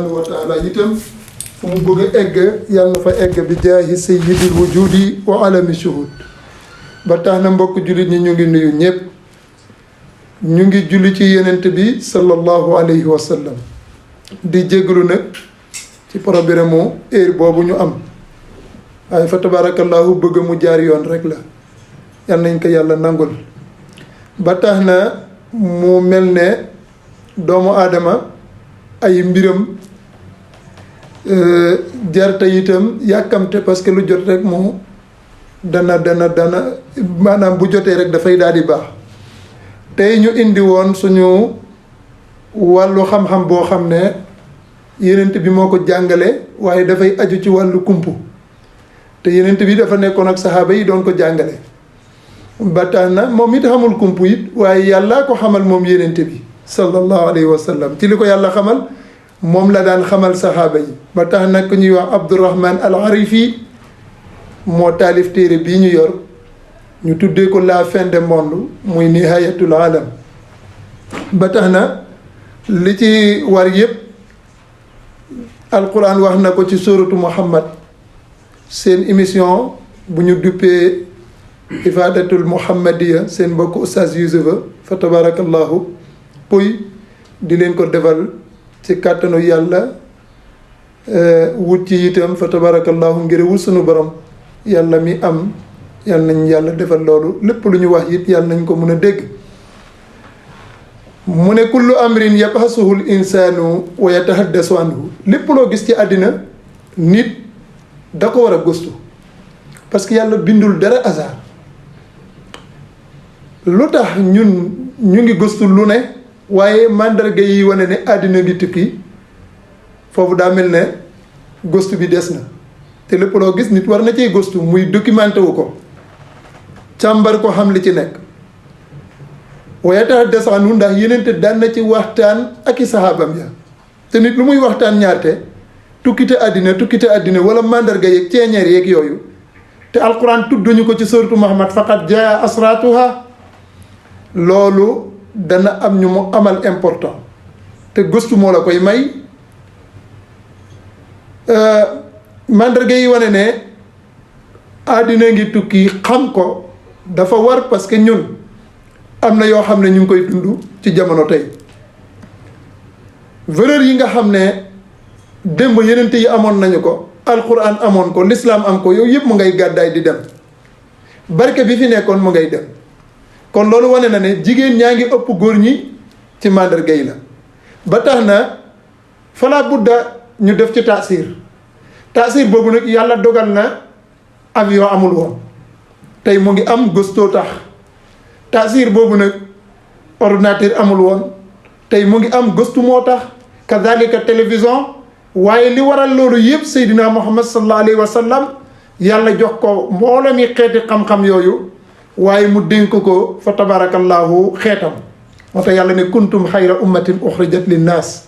wa taala itam fu mu bëgg a egg yàlla na fa egg bi jaahi sayyidil wujudi wa alami shuhud. ba tax na mbokk jullit ñi ñu ngi nuyu ñëpp, ñu ngi julli ci yenent bi sallallahu alayhi wa sallam. di jégalu nag ci problème mu heure boobu ñu am, waaye fa tabarakallahu bëgg mu jaar yoon rek la, yal nañ ko yàlla nangul. ba tax na mu mel ne doomu aadama ay mbiram jarta itam yàkkamte, parce que lu jot rek mu dana maanaam bu jotee rek dafay daal di baax. tey ñu indi woon suñu wàllu xam-xam boo xam ne yenent bi moo ko jàngale, waaye dafay aju ci wàllu kumpu, te yenent bi dafa nekkoon ak saxaaba yi doon ko jàngale. ba tax na moom it xamul kumpu it, waaye yàlla ko xamal moom yenent bi sallallahu alayhi wa sallam. ci li ko yàlla xamal moom la daan xamal saxaaba yi. ba tax nag ñuy wax Abdurrahman al Arifi moo taalif téere bii ñu yor, ñu tuddee ko la fin du monde, muy nihayatul alam. ba tax na li ci war yëpp alquran wax na ko ci suratu Muhammad, seen émission bu ñu duppee ifadatul muhammadiya, seen mbokk Oustaz Youssoufa fa tabarakallahu puy di leen ko defal ci kàttanu yàlla, wut ci itam fa tabarakallahu ngir wut sunu borom yàlla mi am. yàlla nañ yàlla defal loolu, lépp lu ñu wax it yàlla nañ ko mën a dégg. mu ne kullu amrin yabhasuhu l insaanu wa yatahaddasu anhu, lépp loo gis ci àddina nit da ko war a gëstu, parce que yàlla bindul dara hasard. lu tax ñun ñu ngi gëstu lu ne, waaye màndarga yi wane ne àddina ngi tukki, foofu daa mel ne gëstu bi des na. te lépp loo gis nit war na cee gëstu, muy documenté wu ko, càmbar ko, xam li ci nekk. waaye tax desaanu ndax yenente daan na ci waxtaan ak i saxaabam ya. te nit lu muy waxtaan ñaarte tukkite àddina wala mandarga yeeg ceeñeer yeeg yooyu. te alquran tudduñu ko ci suratu Muhammad faqat jaa asratuha. loolu dana am ñu mu amal important, te gëstu moo la koy may. mandarga yi wane ne àddina ngi tukki, xam ko dafa war, parce que ñun am na yoo xam ne ñu ngi koy dund ci jamono tey. valeur yi nga xam ne démb yenente yi amoon nañu ko, alquran amoon ko, l'islam am ko, yooyu yëpp mu ngay gàddaay di dem. barke bi fi nekkoon mu ngay dem. kon loolu wane na ne jigéen ñaa ngi ëpp góor ñi ci mandarga yi la. ba tax na fala budda ñu def ci taasir boobu nag yàlla dogal na avion amul woon, tey mu ngi am gëstoo tax. taasir boobu nag ordinateur amul woon, tey mu ngi am gëstu moo tax. kazalika télévision. waaye li waral loolu yëpp Seydina Muhammad sallallahu alayhi wa sallam yàlla jox ko mboolem yi xeeti xam-xam yooyu, waaye mu dénk ko fa tabarakallahu xeetam. moo tax yàlla ne kuntum xayra ummatin uxrijat linnaas.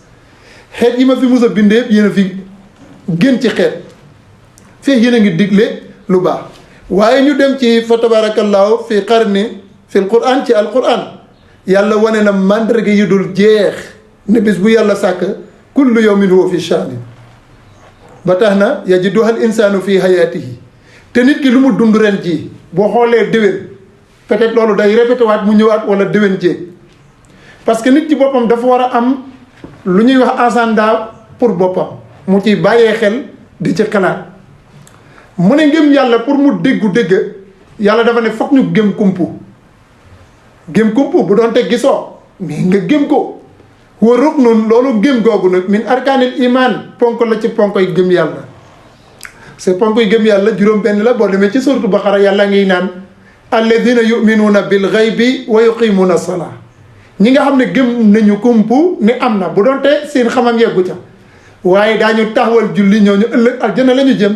xeet yi ma fi mus a bindee yéen a fi gën ci xeet, fii yéen a ngi digle lu baax. waaye ñu dem ci fa tabarakallahu fi qarni fil quran, ci alquran yàlla wane na mandarga yi dul jeex, ne bis bu yàlla sàkk kullu yawmin huwa fi sha'nin. ba tax na yajiduha al insaanu fi hayatihi. te nit ki lu mu dund ren ji boo xoolee déwén peut-être loolu day répété waat mu ñëwaat, wala déwén jéeg. parce que nit ci boppam dafa war a am lu ñuy wax agenda pour boppam, mu ciy bàyyee xel di ci xalaat. mu ne ngëm yàlla pour mu dégg yàlla dafa ne foog ñu gëm kumpu. gëm kumpu bu doon te gisoo, mais nga gëm ko. wa ruknun, loolu gëm googu nag min arkaanil iman, ponk la ci ponk yi gëm yàlla. c'est ponk yi gëm yàlla juróom benn la. boo demee ci suuratu Baqara yàlla ngiy naan alladina yuminuuna bil ghaybi wa yuqimuuna salaa. ñi nga xam ne gëm nañu kumpu ne am na, bu doon te seen xamam yeggu ca, waaye daañu taxawal julli, ñooñu ëllëg aljana la ñu jëm.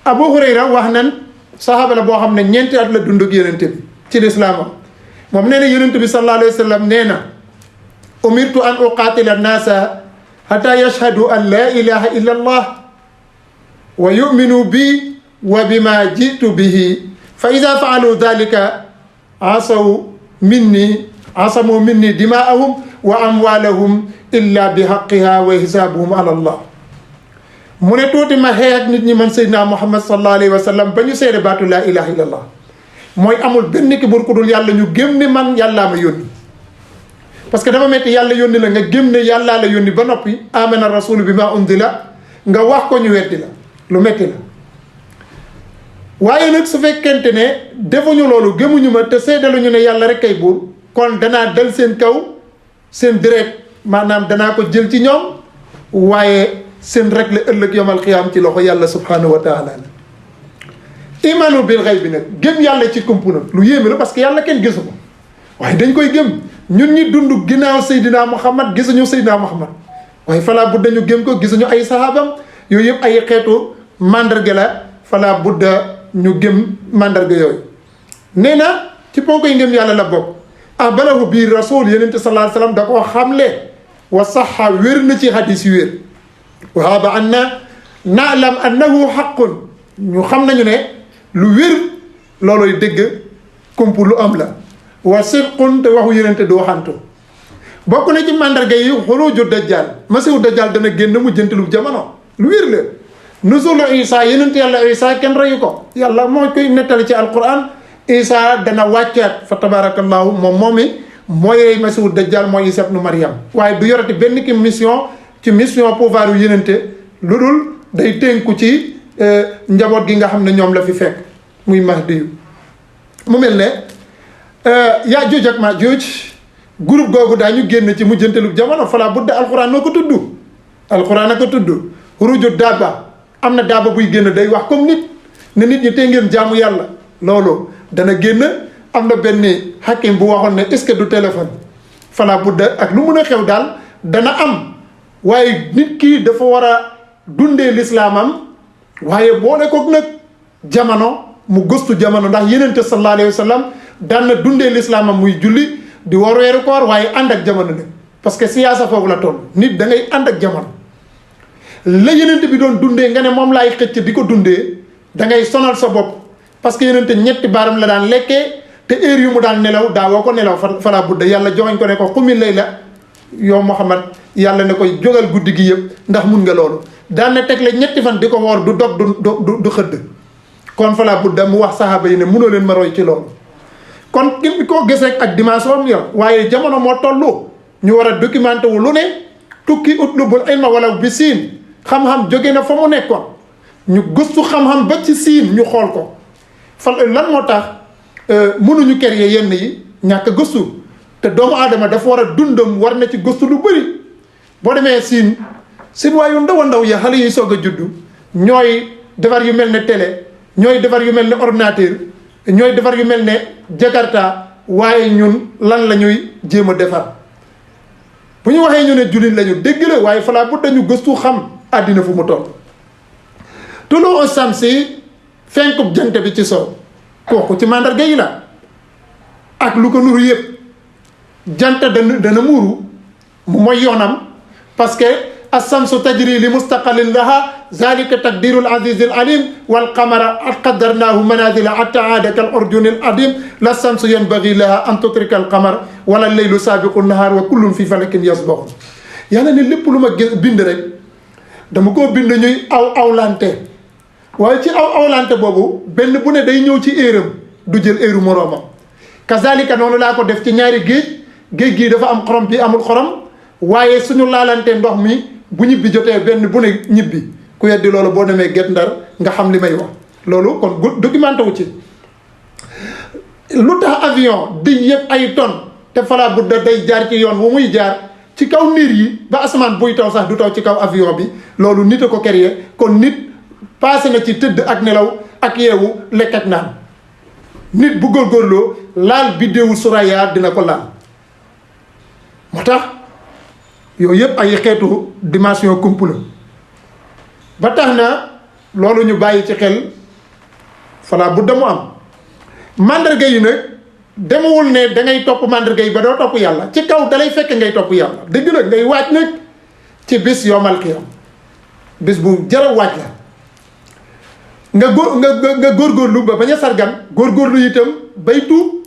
Abu Hurayra wax nan saxaaba la boo xam ne ñeenti at la dund ak yonent bi ci lislaamam. moom nee na yonent bi sallallahu alayhi wa sallam nee na umirtu an uqaatila annaasa hatta yashhadu an la ilaha illa allah wa yuminu bi wa bima jitu bihi fa ida faalu dalika asamu minni dimaahum wa amwalahum illa bi haqqiha wa hisabuhum ala allah mu ne tuuti ma xëy ak nit ñi man Seydina Muhammad sallallahu alayhi wa sallam ba ñu seede baatu laa ilaha illallah mooy amul benn ki buur ku dul yàlla ñu gëm ne man yàllaa ma yónni parce que dafa metti yàlla yónni la nga gëm ne yàllaa la yónni ba noppi amana rasulu bi ma undila nga wax ko ñu weddi la lu metti la waaye nag su fekkente ne defuñu loolu gëmuñu ma te seedaluñu ne yàlla rek kay buur kon danaa dal seen kaw seen direct maanaam danaa ko jël ci ñoom waaye seen rek la ëllëg yomal xiyaam ci loxo yàlla subhanahu wa taala la imaanu bil xayb bi nag gëm yàlla ci kumpu nag lu yéeme la parce que yàlla kenn gisu ko waaye dañ koy gëm ñun ñi dund ginnaaw Seydina Muhammad gisuñu Seydina Muhammad waaye falaa budda ñu gëm ko gisuñu ay sahabam yooyu yëpp ay xeetu mandarga la falaa budda ñu gëm mandarga yooyu nee na ci ponk yi ngëm yàlla la bokk ahbarahu biir rasul yenente sallallahu alayhi wasallam da koo xamle wa saxa wér na ci hadis yu wér waaba an na naalam annahu xaqun ñu xam nañu ne lu wér looloy dëgg kumpu lu am la wa sidqun te waxu yenente du waxantu bokk na ci mandarga yi xuruju dajjal masihu dajjal dana génn mu jëntalu jamono lu wér la nuzulu isa yenente yàlla isa kenn reyu ko yàlla moo koy nettali ci alquran isa dana wàccaat fa tabarakallahu moom moomi mooy rey masihu dajjal mooy isa ibnu maryam waaye du yorati benn ki mission ci mission pouvoir yu yenente lu dul day tënku ci njaboot gi nga xam ne ñoom la fi fekk muy mahdi yu mu mel ne yaa juuj ak maa juuj groupe googu daañu génn ci mujjantelu jamono fala budda alquran noo ko tudd alquran a ko tudd ruju daaba am na daaba buy génn day wax comme nit ne nit ñi tey ngeen jaamu yàlla loolu dana génn am na benn hakim bu waxoon ne est-ce que du téléphone fala budda ak lu mun a xew daal dana am waaye nit kii dafa war a dundee lislaamam waaye boole ko nag jamono mu gëstu jamono ndax yenente sallallahu alayhi wa sallam daan na dundee lislaamam muy julli di war weeru koor waaye ànd ak jamono nag parce que siyaasa foofu la toll nit da ngay ànd ak jamono la yenente bi doon dundee nga ne moom laay xëcc di ko dundee da ngay sonal sa bopp parce que yenente ñetti baaram la daan lekkee te heure yu mu daan nelaw daawoo ko nelaw fala budda yàlla joxañ ko ne ko xumi lay la yow Muhammad yàlla ne koy jógal guddi gi yëpp ndax mun nga loolu daan na teg la ñetti fan di ko woor du dog du xëdd kon fala budda mu wax sahaaba yi ne munoo leen ma roy ci loolu kon képp koo gis rek ak dimension am yor waaye jamono moo tollu ñu war a documenté wu lu ne tukki utlubul ilma wala bi siin xam-xam jóge na fa mu nekkoon ñu gëstu xam-xam ba ci siin ñu xool ko fa lan moo tax mënuñu créer yenn yi ñàkk gëstu te doomu aadama dafa war a dundam war na ci gëstu lu bëri boo demee siin waayu ndaw a ndaw ya xale yi soog a juddu ñooy defar yu mel ne télé ñooy defar yu mel ne ordinateur ñooy defar yu mel ne Jakarta waaye ñun lan la ñuy jéem a defar bu ñu waxee ñu ne jullit lañu dégg la waaye falaa bu dañu gëstu xam àddina fu mu toll tuluu samsi fenkub jant bi ci sow kooku ci mandarga yi la ak lu ko nuru yëpp jant dana muuru mu mooy yoonam parce que assamsu tajri li mustaqalin laha zalika taqdirul azizil alim wal qamara qaddarnahu manazila hatta aada kal urjunil adim la samsu yanbaghi laha an tutrika al qamar wala leylu sabiqu nahar wa kullun fi falakin yasbahun yàlla ne lépp lu ma bind rek dama koo bind ñuy awlante waaye ci awlante boobu benn bu ne day ñëw ci éeram du jël éeru moroomam kazalika noonu laa ko def ci ñaari géej gii dafa am xorom bi amul xorom waaye suñu laalante ndox mi bu ñibbi jotee benn bu ne ñibbi ku weddi loolu boo demee Guet Ndar nga xam li may wax loolu kon documenté wu ci lu tax avion di yëpp ay tonnes te fala bu da day jaar ci yoon wu muy jaar ci kaw niir yi ba asamaan buy taw sax du taw ci kaw avion bi loolu nit a ko créé kon nit passé na ci tëdd ak nelaw ak yeewu lekk ak naan nit bu góorgóorloo laal biddéewu Suraya dina ko laal moo tax yooyu yëpp ay xeetu dimension kumpu la ba tax na loolu ñu bàyyi ci xel fala bu damu am mandarga yi nag demewul ne da ngay topp mandarga yi ba doo topp yàlla ci kaw dalay fekk ngay topp yàlla dëgg la ngay waaj nag ci bis yomal qiyam bis bu jara waaj la nga góorgóorlu ba bañ a sargan góorgóorlu itam bay tuub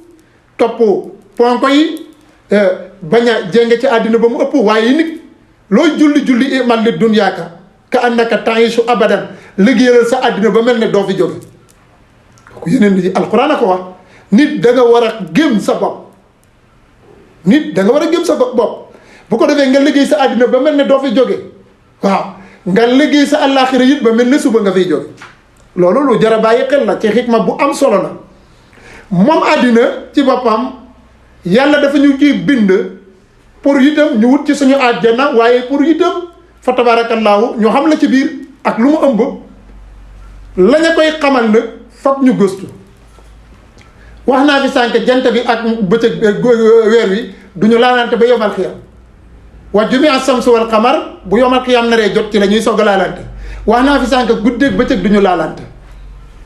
topp ponko yi bañ a jénge ci àddina ba mu ëpp waaye nit looy julli imal li dunyaaka ka annaka ta'iishu abadan liggéeyal sa àddina ba mel ne doo fi jóge ku yeneen yi alquran a ko wax nit da nga war a gëm sa bopp nit da nga war a gëm sa bopp bu ko defee nga liggéey sa àddina ba mel ne doo fi jóge waaw nga liggéey sa àllaaxira it ba mel ne suba nga fiy jóge loolu lu jar a bàyyi xel la ci xikma bu am solo la moom àddina ci boppam yàlla dafa ñu ciy bind pour itam ñu wut ci suñu àjjana waaye pour itam fa tabaarakallaahu ñu xam la ci biir ak lu mu ëmb la ñu koy xamal nag foog ñu gëstu wax naa fi sànq jant bi ak bëccëg weer wi du ñu laalante ba yomal xiyam wa jumia samsu wal qamar bu yomal xiyam naree jot ci la ñuy soog a laalante wax naa fi sànq guddeeg bëccëg du ñu laalante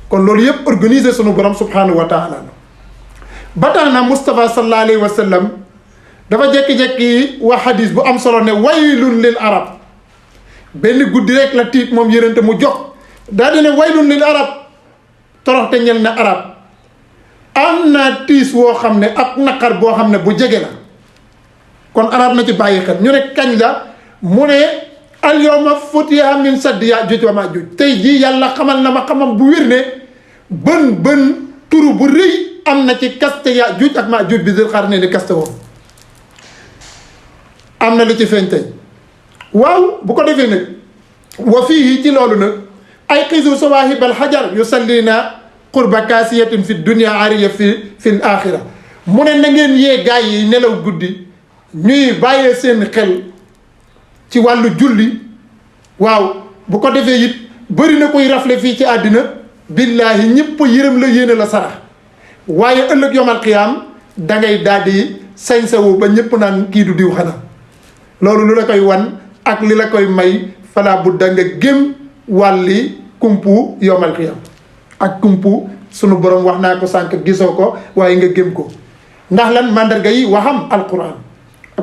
kon loolu yëpp organiser sunu borom subhanahu wa taala ba tax na Moustapha sallallahu alayhi wa sallam dafa jékki-jékki wax hadis bu am solo ne waylun lil arab benn guddi rek la tiit moom yërante mu jox daal di ne waylun lil arab toroxte ñel na arab am na tiis woo xam ne ak naqar boo xam ne bu jege la kon arab na ci bàyyi xel ñu ne kañ la mu ne al yawma futiha min saddi Yaajuuj wa Maajuuj tey jii yàlla xamal na ma xamam bu wér ne bën turu bu rëy am na ci kaste Yaajuuj ak Maajuuj bi Dul Qarnayni kaste woon am na lu ci feeñ tey waaw bu ko defee nag wa fii ci loolu nag ay xisu sawaahibal hajar yusallina qurba kaasiyatin fi dunia ariya fi l axira mu ne na ngeen yee gaay yi nelaw guddi ñuy bàyyee seen xel ci wàllu julli waaw bu ko defee it bëri na koy rafle fii ci àddina billaahi ñëpp yërëm la yéene la sarax waaye ëllëg yomal qiyaam da ngay daal di sañsawu ba ñëpp naan kii du diw xanaa loolu lu la koy wan ak li la koy may fala bu da nga gém wàlli kumpu yomal qiyaam ak kumpu sunu borom wax naa ko sànq gisoo ko waaye nga gém ko ndax lan mandarga yi waxam alquran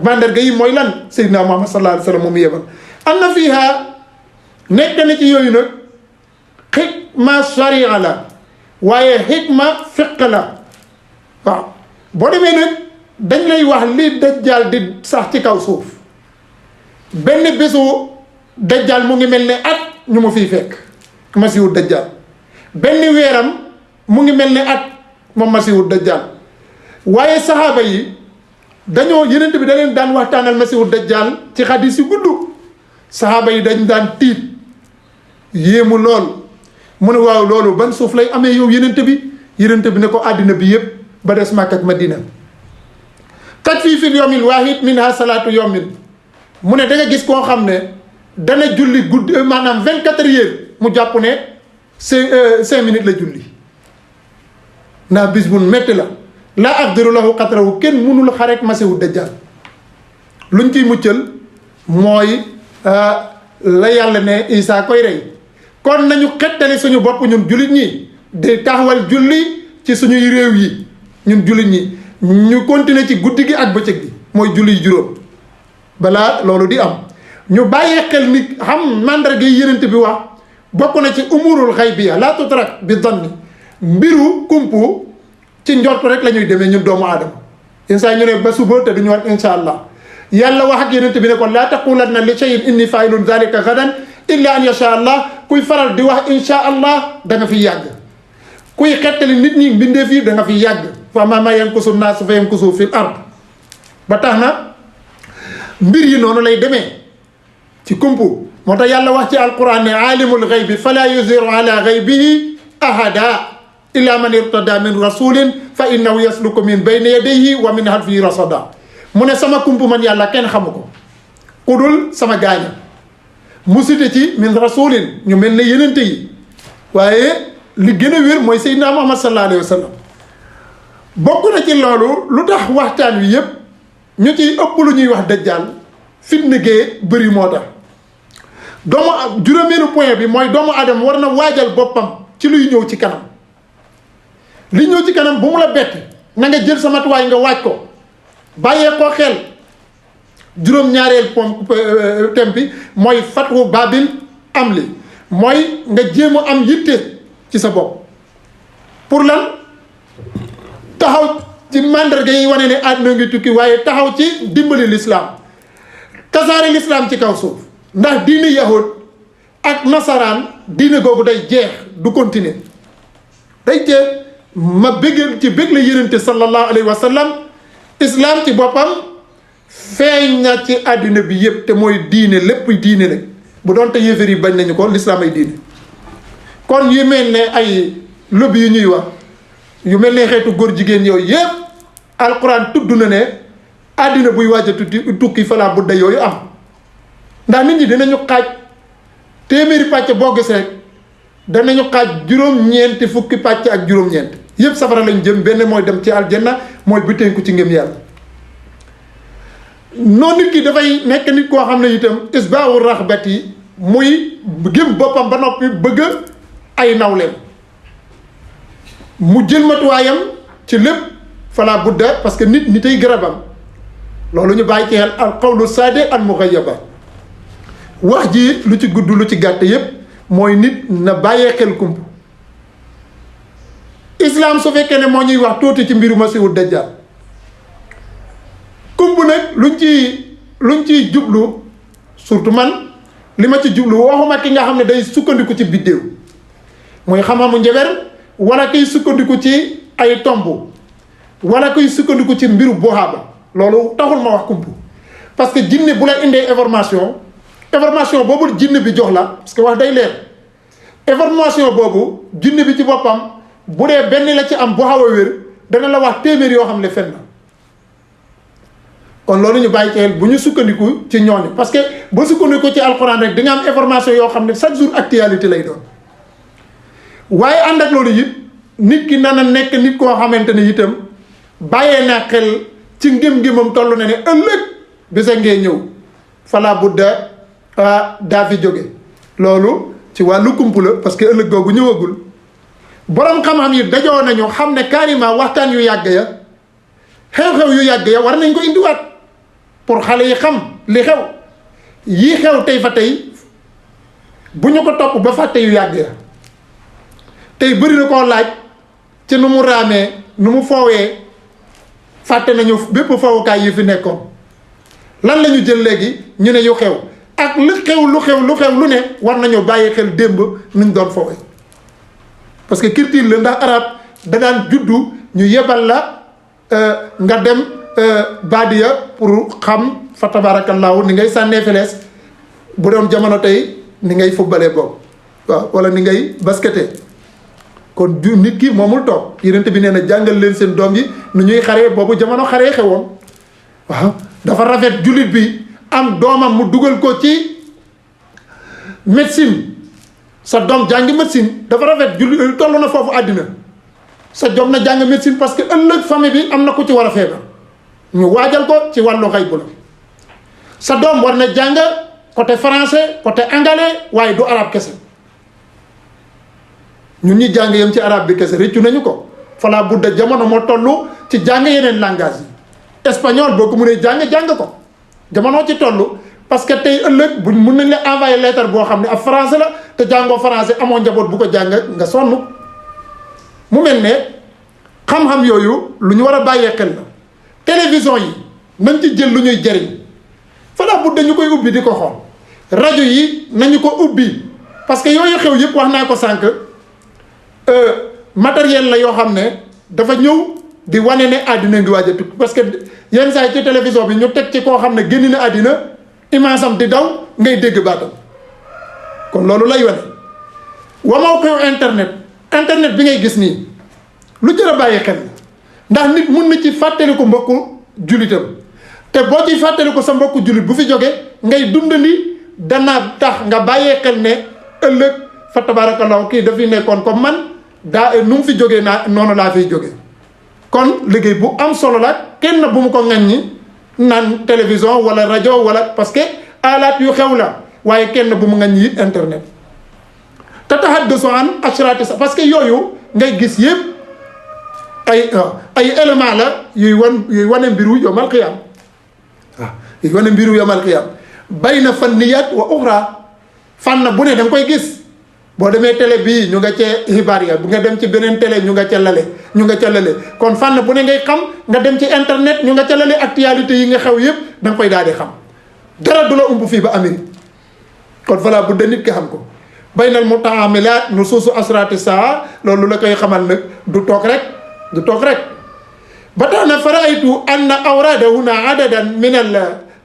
mandarga yi mooy lan Seydina Muhammad sallallahu alayhi wa sallam moom yebal am na fiiha nekk na ci yooyu nag xikma sharia la waaye xikma fiq la waaw boo demee nag dañ lay wax li dajjal di sax ci kaw suuf benn bésu dajjal mu ngi mel ne at ñu ma fiy fekk masiwu dajjal benn weeram mu ngi mel ne at moom masiwu dajjal waaye saxaaba yi dañoo yenent bi da leen daan waxtaanal masiwu dajjal ci xadis yu gudd saxaaba yi dañ daan tiit yéemu lool mu ne waaw loolu ban suuf lay amee yow yenent bi ne ko àddina bi yëpp ba des Makka ak Madina kat fii fil yawmil waahid minha salaatu yawmin mu ne da nga gis koo xam ne dana julli guddi maanaam 24 heures mu jàpp ne 5 minutes la julli naa bis bu metti la laa aqdiru lahu qatrahu kenn mënul xareek masiwu dajjal luñ ciy muccal mooy la yàlla ne Isaa koy rey kon nañu xettali suñu bopp ñun jullit ñi di taxawal julli ci suñuy réew yi ñun jullit ñi ñu continuer ci guddi gi ak bëccëg gi mooy julli juróom balaa loolu di am ñu bàyyee xel ni xam mandarga yi yenent bi wax bokk na ci umurul xaybiya laa tutrak bi danni mbiru kumpu ci njort rek la ñuy demee ñun doomu aadama insaan ñu ne ba suba te duñu wax insha allah yàlla wax ak yenent bi ne ko laa taqulanna li shay'in inni fa'ilun dhalika gadan illa an yasha allah kuy faral di wax insha allah da nga fi yàgg kuy xettali nit ñi mbindeef yi da nga fi yàgg fa ma yankusu naas fa yankusu fil ard ba tax na mbir yi noonu lay demee ci kumpu moo tax yàlla wax ci alquran ne aalimul ghaybi fala yuziru ala ghaybihi ahada illa man irtada min rasulin fa innahu yasluku min bayni yadayhi wa min xalfihi rasada mu ne sama kumpu man yàlla kenn xamu ko ku dul sama gaaña mu cité ci min rasulin ñu mel ne yenente yi waaye li gën a wér mooy Seydina Muhammad sallallahu alayhi wa sallam bokk na ci loolu lu tax waxtaan wi yëpp ñu ciy ëpp lu ñuy wax dajjal fitna gee bëri moo tax juróomeelu point bi mooy doomu aadama war na waajal boppam ci luy ñëw ci kanam li ñëw ci kanam bu mu la bett na nga jël sa matuwaay nga waaj ko bàyyee ko xel juróom-ñaareel thème bi mooy fatwu baabil am li mooy nga jéem a am yitte ci sa bopp pour lan taxaw ci mandarga yi wane ne àdduna ngi tukki waaye taxaw ci dimbali l'islam tasaare l'islam ci kaw suuf ndax diine yahud ak nasaraan diine googu day jeex du continuer day jeex ma bëgg ci bëgg la yonent sallallahu alayhi wa sallam islam ci boppam feeñ na ci àddina bi yëpp te mooy diine lépp diine nag bu doon te yéefar yi bañ nañu ko l'islam ay diine kon yu mel ne ay lobby yu ñuy wax yu mel ne xeetu góor jigéen yooyu yëpp alquran tudd na ne àddina buy waaj a tukki falaa budda yooyu am ndax nit ñi dinañu xaaj téeméeri pàcc boo gis rek danañu xaaj juróom-ñeenti fukki pàcc ak juróom-ñeent yëpp safara lañ jëm benn mooy dem ci aljanna mooy bu tënku ci ngëm yàlla noonu nit ki dafay nekk nit koo xam ne itam isbaawu raxbat yi muy gëm boppam ba noppi bëgg ay nawleem mu jël matuwaayam ci lépp fala budda parce que nit nitay garabam loolu ñu bàyyi ci xel al qawlu saade al mughayaba wax ji lu ci gudd lu ci gàtt yépp mooy nit na bàyyee xel kump islam su fekkee ne moo ñuy wax tuuti ci mbiru masihu dajjal kump nag luñ ciy jublu surtout man li ma ci jublu waxuma ki nga xam ne day sukkandiku ci biddéew mooy xam-xamu njaber wala kiy sukkandiku ci ay tomb wala kiy sukkandiku ci mbiru boxaaba loolu taxul ma wax kump parce que jinne bu la indee information boobu jinne bi jox la parce que wax day leer information boobu jinne bi ci boppam bu dee benn la ci am bu xaw a wér dana la wax téeméer yoo xam ne fen na kon loolu ñu bàyyi ci xel bu ñu sukkandiku ci ñooñu parce que boo sukkandiku ci alxuraan rek di nga am information yoo xam ne chaque jour actualité lay doon waaye ànd ak loolu it nit ki nana nekk nit koo xamante ne itam bàyyee naa xel ci ngëm-ngëmam toll na ne ëllëg bisa ngee ñëw fala budda daa fi jóge loolu ci wàllu kump la parce que ëllëg googu ñëwagul borom xam-xam yi dajoo nañu xam ne carrément waxtaan yu yàgg ya xew-xew yu yàgg ya war nañ ko indiwaat pour xale yi xam li xew yii xew tey fa tey bu ñu ko topp ba fàtte yu yàgg ya tey bëri na koo laaj ci nu mu raamee nu mu foowee fàtte nañu bépp fowukaay yi fi nekkoon lan la ñu jël léegi ñu ne yu xew ak lu xew lu ne war nañoo bàyyi xel démb nuñ doon foowee parce que culture la ndax arab da daan juddu ñu yebal la nga dem baadiya pour xam fa tabarakallahu ni ngay sànnee felees bu doon jamono tey ni ngay fubbalee boobu waaw wala ni ngay basketee kon ju nit ki moomul toog yonent bi nee na jàngal leen seen doom yi nu ñuy xaree boobu jamono xaree xewoon waaw dafa rafet jullit bi am doomam mu dugal ko ci médecine sa doom jàngi médecine dafa rafet jullit toll na foofu àddina sa doom na jàng médecine parce que ëllëg famille bi am na ku ci war a feebar ñu waajal ko ci wàllu xay bu la sa doom war na jàng côté français côté anglais waaye du arabe kese ñun ñi jàng yam ci arabe bi kese réccu nañu ko fala budda jamono moo toll ci jàng yeneen langage yi espagnol boo ko mënee jàng ko jamono ci toll parce que tey ëllëg buñ mun nañ la envoyé lettre boo xam ne ab français la te jàngoo français amoo njaboot bu ko jàng nga sonn mu mel ne xam-xam yooyu lu ñu war a bàyyee xel la télévision yi nañ ci jël lu ñuy jëriñ fala budda ñu koy ubbi di ko xool rajo yi nañu ko ubbi parce que yooyu xew yëpp wax naa ko sànq matériel la yoo xam ne dafa ñëw di wane ne àddina ngi waaj a tukki parce que yenn saa yi ci télévision bi ñu teg ci koo xam ne génn na àddina image am di daw ngay dégg baatam kon loolu lay wane wamaw xew internet bi ngay gis nii lu jar a bàyyi xel ndax nit mun na ci fàttali ko mbokku jullitam te boo ciy fàttali ko sa mbokku jullit bu fi jóge ngay dundali dana tax nga bàyyee xel ne ëllëg fa tabarakallahu kii dafiy nekkoon comme man daa nu mu fi jógee naa noonu laa fiy jóge kon liggéey bu am solo la kenn bu mu ko ŋaññi naan télévision wala rajo wala parce que alaat yu xew la waaye kenn bu mu ŋaññi it internet te tahaddusu an ashrati sa parce que yooyu ngay gis yëpp ay élément la yuy wane mbiru yomal qiyam waaw yuy wane mbiru yomal qiyam bayna fanniyat wa uxra fànn bu ne da nga koy gis boo demee télé bii ñu nga cee xibaar ya bu nga dem ci beneen télé ñu nga ca lale kon fànn bu ne ngay xam nga dem ci internet ñu nga ca lale actualité yi nga xew yëpp da nga koy daal di xam dara du la umb fii ba Amérique kon voilà bu de nit ki xam ko baynal mutaamilaat nusuusu asraati saa loolu la koy xamal nag du toog rek ba tax na faraaytu anna awraada huna adadan min al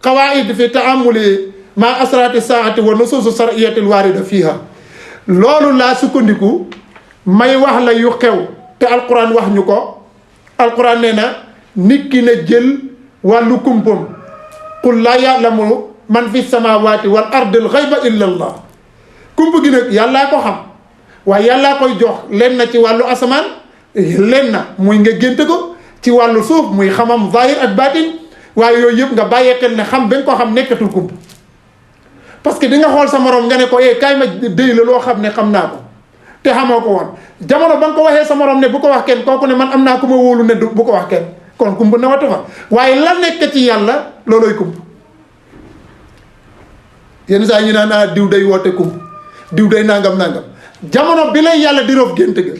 qawaid fi taamuli ma asraati saati wa nusuusu sariyati al waarida fiiha loolu laa sukkandiku may wax la yu xew te alquran wax ñu ko alquran nee na nit ki na jël wàllu kumpam qul laa ya'lamu man fi samawati wal ardi al ghayba illa allah kump gi nag yàllaa ko xam waaye yàllaa koy jox leen na ci wàllu asamaan leen na muy nga génte ko ci wàllu suuf muy xamam zahir ak baatin waaye yooyu yëpp nga bàyyee xel ne xam ba nga ko xam nekkatul kump parce que di nga xool sa morom nga ne ko kaay ma déy la loo xam ne xam naa ko te xamoo ko woon jamono ba nga ko waxee sa morom ne bu ko wax kenn kooku ne man am naa ku ma wóolu ne bu ko wax kenn kon kump ne watu fa waaye la nekk ci yàlla looloy kump yenn saa ñu naan diw day woote kump diw day nangam jamono bi lay yàlla di rof gént ga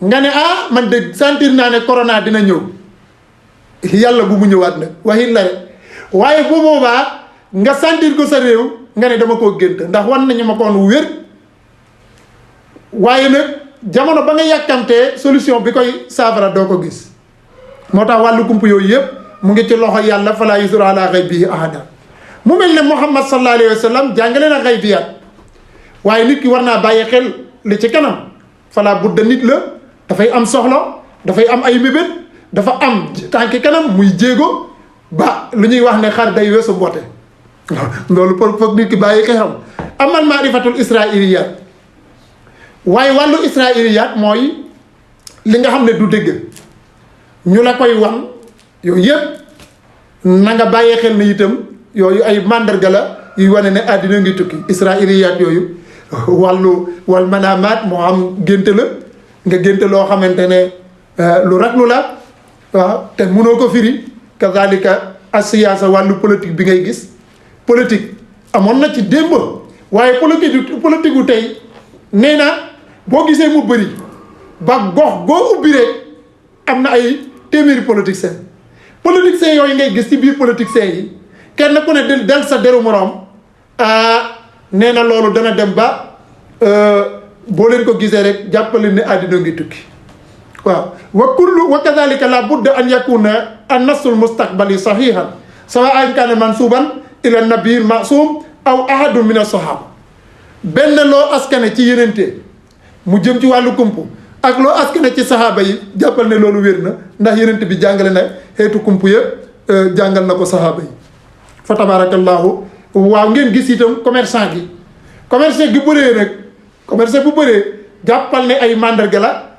nga ne man de sentir naa ne corona dina ñëw yàlla bu mu ñëwaat nag waxit la rek waaye bu boobaa nga sentir ko sa réew nga ne dama koo gént ndax wan nañu ma ko woon wér waaye nag jamono ba nga yàkkamtee solution bi koy saafara doo ko gis moo tax wàllu kump yooyu yëpp mu ngi ci loxo yàlla falaa yuzhiru alaa ghaybihi ahada mu mel ne Muhammad sallallahu alayhi wa sallam jàngale na ghaybiyaat waaye nit ki war naa bàyyi xel li ci kanam falaa budda nit la dafay am soxla dafay am ay mébét dafa am tànki kanam muy jéego ba lu ñuy wax ne xar day weesu mboote loolu pour foog nit ki bàyyi ko xam amal maarifatul israiliyaat waaye wàllu israiliyaat mooy li nga xam ne du dëgg ñu la koy wan yooyu yëpp na nga bàyyee xel ne itam yooyu ay màndarga la yuy wane ne àddina ngi tukki israiliyaat yooyu wal manaamaat moo am génte la nga génte loo xamante ne lu raglu la waaw te mënoo ko firi kazalika asiyaasa wàllu politique bi ngay gis politique amoon na ci démb waaye politique gu tey nee na boo gisee mu bëri ba gox goo ubbi rek am na ay téeméeri politiciens yooyu ngay gis ci biir politiciens yi kenn ku ne del sa deru moroom nee na loolu dana dem ba boo leen ko gisee rek jàppale ne àddina ngi tukki waaw wa kadhalika la budda an yakuna an nassul mustaqbali sahihan sawa'an kana mansuban ila nabi masum aw ahadu min as-sahaba benn loo askane ci yenente mu jëm ci wàllu kumpu ak loo askane ci sahaaba yi jàppal ne loolu wér na ndax yenente bi jàngale na xeetu kumpu yëpp jàngal na ko sahaaba yi fa tabarakallahu waaw ngeen gis itam commerçant gi bëree nag commerçant bu bëree jàppal ne ay mandarga la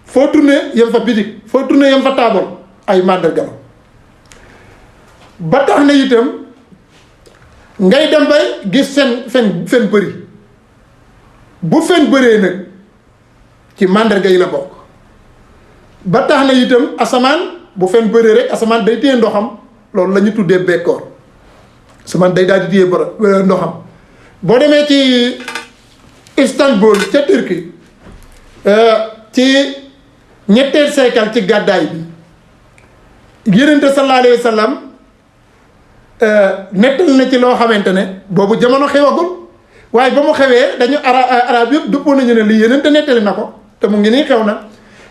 foo tourné yem fa bitig foo tourné yem fa taabal ay mandarga la ba tax na itam ngay dem bay gis fen bëri bu fen bëree nag ci mandarga yi la bokk ba tax na itam asamaan bu fen bëree rek asamaan day téye ndoxam loolu la ñu tuddee bekkoor asamaan day daal di téye ndoxam boo demee ci Istanbul ca Turquie ci ñetteel siècle ci gàddaay bi yonent sallallahu alayhi wa sallam nettal na ci loo xamante ne boobu jamono xewagul waaye ba mu xewee dañu arab yëpp dëppoo nañu ne lii yonent nettali na ko te mu ngi nii xew na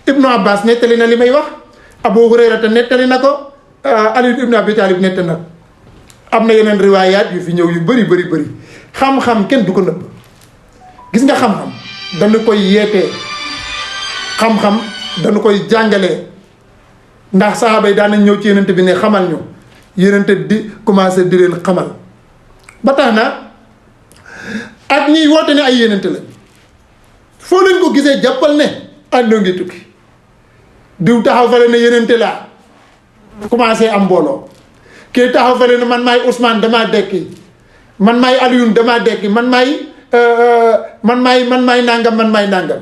Ibnu Abbas nettali na li may wax Abu Hurayra te nettali na ko Ali ibn Abi Talib nettali na ko am na yeneen riwaayaat yu fi ñëw yu bëri xam-xam kenn du ko nëbb gis nga xam-xam dañu koy yeetee xam-xam dañu koy jàngalee ndax saxaaba yi daan nañ ñëw ci yenente bi ne xamal ñu yenente di commencé di leen xamal ba tax na ak ñiy woote ne ay yenente la foo leen ko gisee jàppal ne àdduna ngi tukki diw taxaw fale ne yenente laa commencé am mbooloo kii taxaw fale ne man maay Ousmane damaa dekki man maay Alioune damaa dekki man maay nangam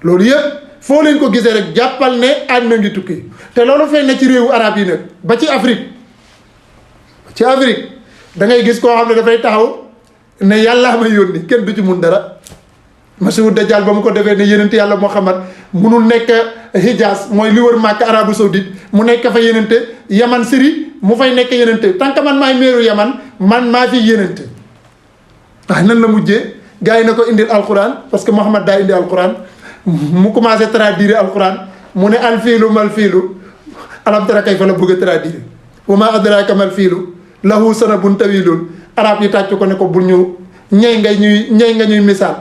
loolu yëpp foo leen ko gisee rek jàppal ne àdduna ngi tukki te loolu feeñ na ci réewu arab yi nag ba ci Afrique da ngay gis koo xam ne dafay taxaw ne yàllaa may yónni kenn du ci mun dara masihu dajjal ba mu ko defee ne yenente yàlla Muhammad munul nekk Hijaz mooy li wër Màkka Arabie Saoudite mu nekk fa yenente Yaman Syrie mu fay nekk yenente tant que man maay meeru Yaman man maa fi yenente waaye nan la mujjee gars yi na ko indil alquran parce que Muhammad daa indi alquran mu commencé traduire alquran mu ne alfiilu mal fiilu alam tara kayfa la bëgg a traduire wa ma adraka mal fiilu lahu sanabun tawilun arab yi tàcc ko ne ko bul ñu ñey nga ñuy misaal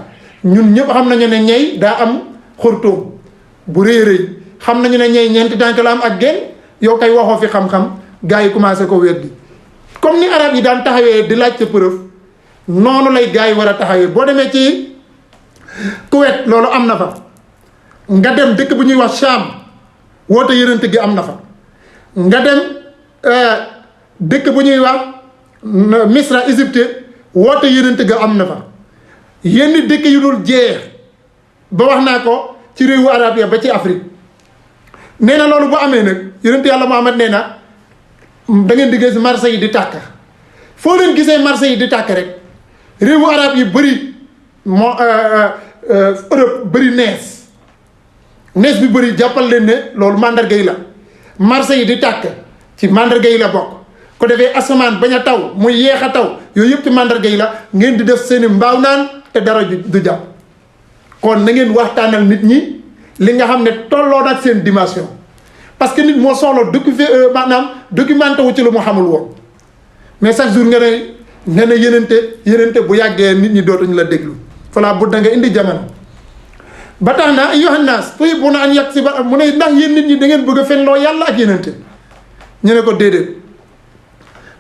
ñun ñëpp xam nañu ne ñey daa am xurtuum bu rëy rëy xam nañu ne ñey ñeenti tànk la am ak genn yow kay waxoo fi xam-xam gars yi commencé ko weddi comme ni arab yi daan taxawee di laaj sa preuve noonu lay gars yi war a taxawee boo demee ci Kuwait loolu am na fa nga dem dëkk bu ñuy wax Cham woote yonent gi am na fa nga dem dëkk bu ñuy wax Misra Égypte woote yonent ga am na fa yenn dëkk yu dul jeex ba wax naa ko ci réewu arab ya ba ci Afrique nee na loolu bu amee nag yonent yàlla Muhammad nee na da ngeen di gis marché yi di tàkk foo leen gisee marché yi di tàkk rek réewu arab yi bëri moo Europe bëri nees bi bëri jàppal leen ne loolu mandarga yi la marché yi di tàkk ci mandarga yi la bokk ko defee asamaan bañ a taw muy yeex a taw yooyu yëpp ci mandarga yi la ngeen di def seeni mbaaw naan te dara du jàpp kon na ngeen waxtaanal nit ñi li nga xam ne tolloo ak seen dimension parce que nit moo soxla documenté wu ci lu mu xamul woon mais chaque jour nga ne yenente bu yàggee nit ñi dootuñu la déglu falaa bu da nga indi jamono ba tax na ayyuhan naas tuhibbuuna an yaksiba mu ne ndax yéen nit ñi da ngeen bëgg a fenloo yàlla ak yenente ñu ne ko déedéet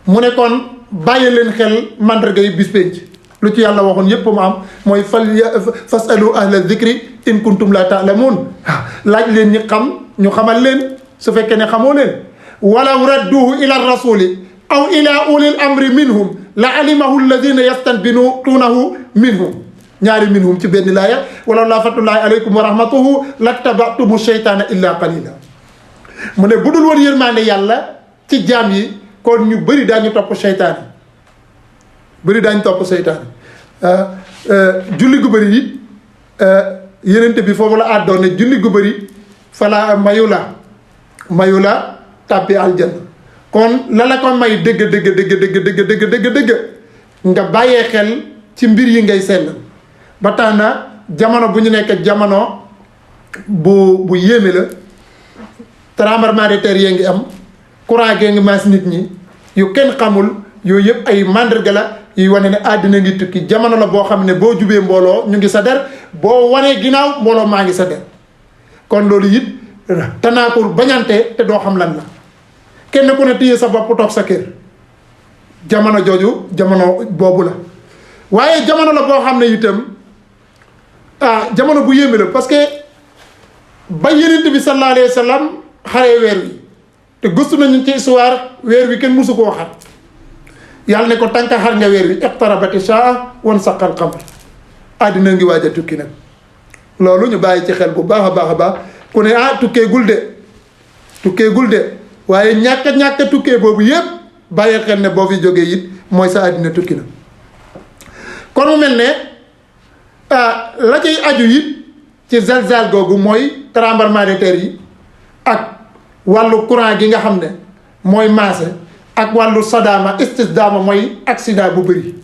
mu ne kon bàyyi leen xel mandarga yi bis penc lu ci yàlla waxoon yépp mu am mooy fasalu ahla dhikri in kuntum la ta'lamun laaj leen ñi xam ñu xamal leen su fekkee ne xamoo leen walaw radduhu ila rasuli aw ila ulil amri minhum la alimahu alladhina yastanbituunahu minhum ñaari minhum ci benn laaya wala laa fatullahi aleykum wa rahmatuhu lattaba'tumu sheytaana illa qalila mu ne bu dul woon yërmaande yàlla ci jaam yi kon ñu bëri daañu topp seytaan julli gu bëri it yenente bi foofu la àddoon ne julli gu bëri fala mayu la tàbbi aljanna kon la ko may dëgg nga bàyyee xel ci mbir yi ngay sell ba tax na jamono bu ñu nekk jamono bu yéeme la tremblement de terre yee ngi am courant gee ngi maas nit ñi yu kenn xamul yooyu yëpp ay mandarga la yuy wane ne àddina ngi tukki jamono la boo xam ne boo jubee mbooloo ñu ngi sa der boo wanee ginnaaw mbooloo maa ngi sa der kon loolu it tanaakur bañante te doo xam lan la kenn ku ne téye sa bopp toog sa kër jamono jooju jamono boobu la waaye jamono la boo xam ne itam jamono bu yéeme la parce que ba Yonent bi sallallahu alayhi wa sallam xaree weer wi te gëstu nañu ci histoire weer wi kenn mësu koo xar yàlla ne ko tànka xar nga weer wi iqtarabati saa wan saqal qamar àddina ngi waaj a tukki nag loolu ñu bàyyi ci xel bu baax a baax ku ne tukkeegul de waaye ñàkk tukkee boobu yépp bàyyi xel ne boo fi jógee it mooy sa àddina tukki na kon mu mel ne la cay aju it ci zalzal googu mooy tremblement de terre yi ak wàllu courant gi nga xam ne mooy maase ak wàllu sadaama istisdaama mooy accident bu bëri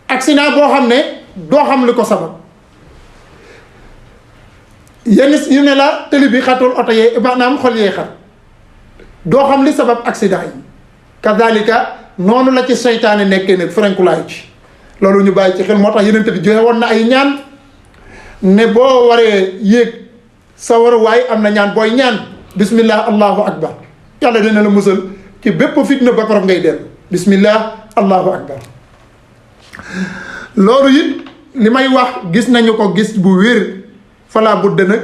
accident boo xam ne doo xam li ko sabab yenn yu ne la télé bi xatul oto yee maanaam xol yee xat doo xam li sabab accident yi kadalika noonu la ci seytaane nekkee nag frenkulaayu ci loolu ñu bàyyi ci xel moo tax Yonent bi joxe woon na ay ñaan ne boo waree yéeg sa waruwaay am na ñaan booy ñaan bismillah allahu akbar yàlla dina la musal ci bépp fitna ba korof ngay dellu bismillah allahu akbar loolu it li may wax gis nañu ko gis bu wér fala budda nag